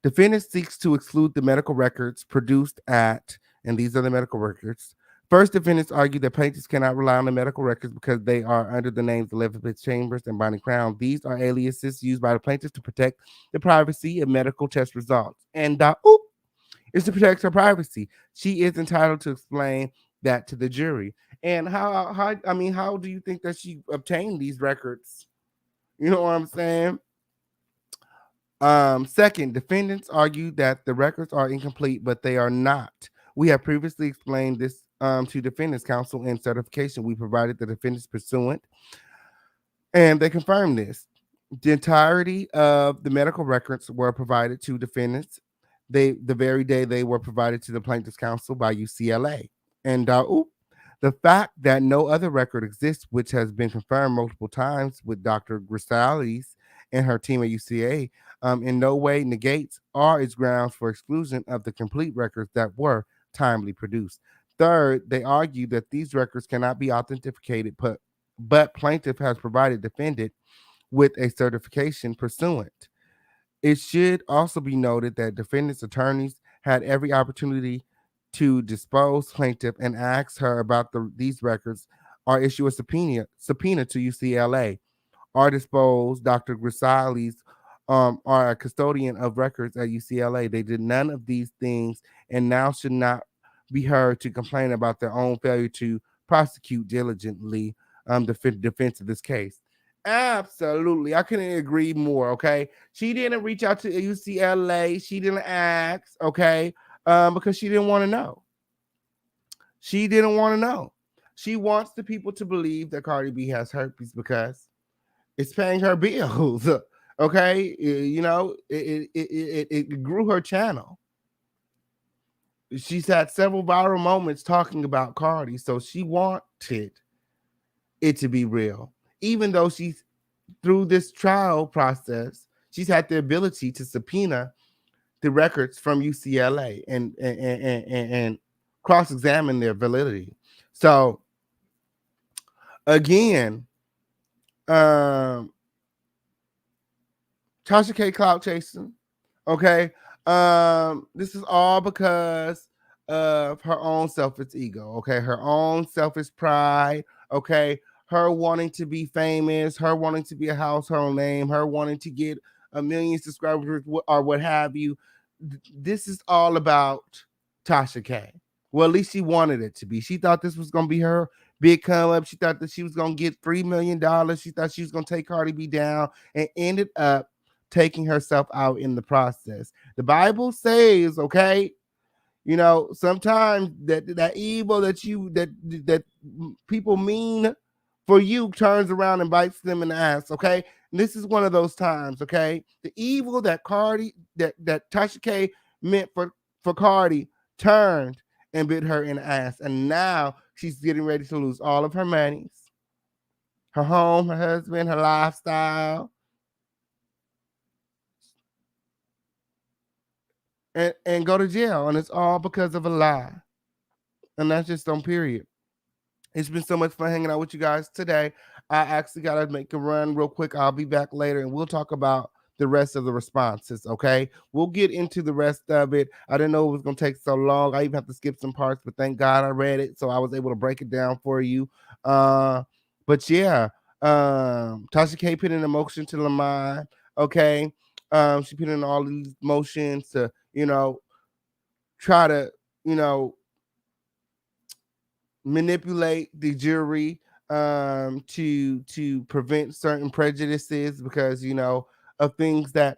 Defendant seeks to exclude the medical records produced at, and these are the medical records. First, defendants argue that plaintiffs cannot rely on the medical records because they are under the names Elizabeth Chambers and Bonnie Crown. These are aliases used by the plaintiffs to protect the privacy of medical test results. And is to protect her privacy. She is entitled to explain that to the jury. And how do you think that she obtained these records? You know what I'm saying? Second, defendants argue that the records are incomplete, but they are not. We have previously explained this to defendants counsel in certification. We provided the defendants pursuant, and they confirmed this. The entirety of the medical records were provided to defendants the very day they were provided to the plaintiff's counsel by UCLA. And the fact that no other record exists, which has been confirmed multiple times with Dr. Grisales and her team at UCA, in no way negates or is grounds for exclusion of the complete records that were timely produced. Third, they argue that these records cannot be authenticated, but plaintiff has provided defendant with a certification pursuant. It should also be noted that defendant's attorneys had every opportunity to dispose plaintiff and ask her about these records, or issue a subpoena to UCLA, or dispose Dr. Grisali's are a custodian of records at UCLA. They did none of these things and now should not be heard to complain about their own failure to prosecute diligently the defense of this case. Absolutely. I couldn't agree more. Okay. She didn't reach out to UCLA. She didn't ask. Okay. Because she didn't want to know. She didn't want to know. She wants the people to believe that Cardi B has herpes because it's paying her bills. Okay. You know, it grew her channel. She's had several viral moments talking about Cardi. So she wanted it to be real. Even though she's through this trial process, she's had the ability to subpoena the records from UCLA and cross-examine their validity. So again, Tasha K clout chasing. Okay. This is all because of her own selfish ego. Okay, her own selfish pride. Okay, her wanting to be famous, her wanting to be a household name, her wanting to get a million subscribers or what have you. This is all about Tasha K. Well, at least she wanted it to be. She thought this was gonna be her big come up. She thought that she was gonna get $3 million. She thought she was gonna take Cardi B down, and ended up taking herself out in the process. The Bible says, okay, you know, sometimes that evil that people mean for you turns around and bites them in the ass. Okay, and this is one of those times. Okay, the evil that Tasha K meant for Cardi turned and bit her in the ass, and now she's getting ready to lose all of her monies, her home, her husband, her lifestyle. And go to jail, and it's all because of a lie. And that's just on period. It's been so much fun hanging out with you guys today. I actually got to make a run real quick. I'll be back later, and we'll talk about the rest of the responses, okay? We'll get into the rest of it. I didn't know it was going to take so long. I even have to skip some parts, but thank God I read it, so I was able to break it down for you. But yeah, Tasha K put in a motion to Lamont, okay? She put in all these motions to, you know, try to, you know, manipulate the jury to prevent certain prejudices because, you know, of things that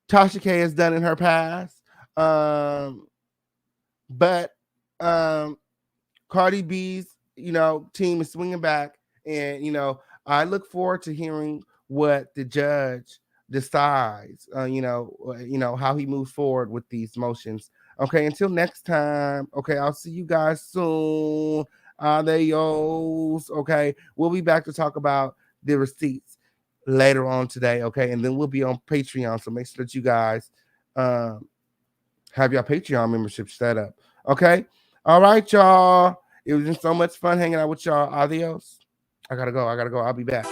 Tasha K has done in her past. But Cardi B's, you know, team is swinging back, and, you know, I look forward to hearing what the judge decides, you know, how he moves forward with these motions. Okay, until next time. Okay, I'll see you guys soon. Adios. Okay, we'll be back to talk about the receipts later on today. Okay, and then we'll be on Patreon. So make sure that you guys have your Patreon membership set up. Okay, all right, y'all. It was just so much fun hanging out with y'all. Adios. I gotta go. I'll be back.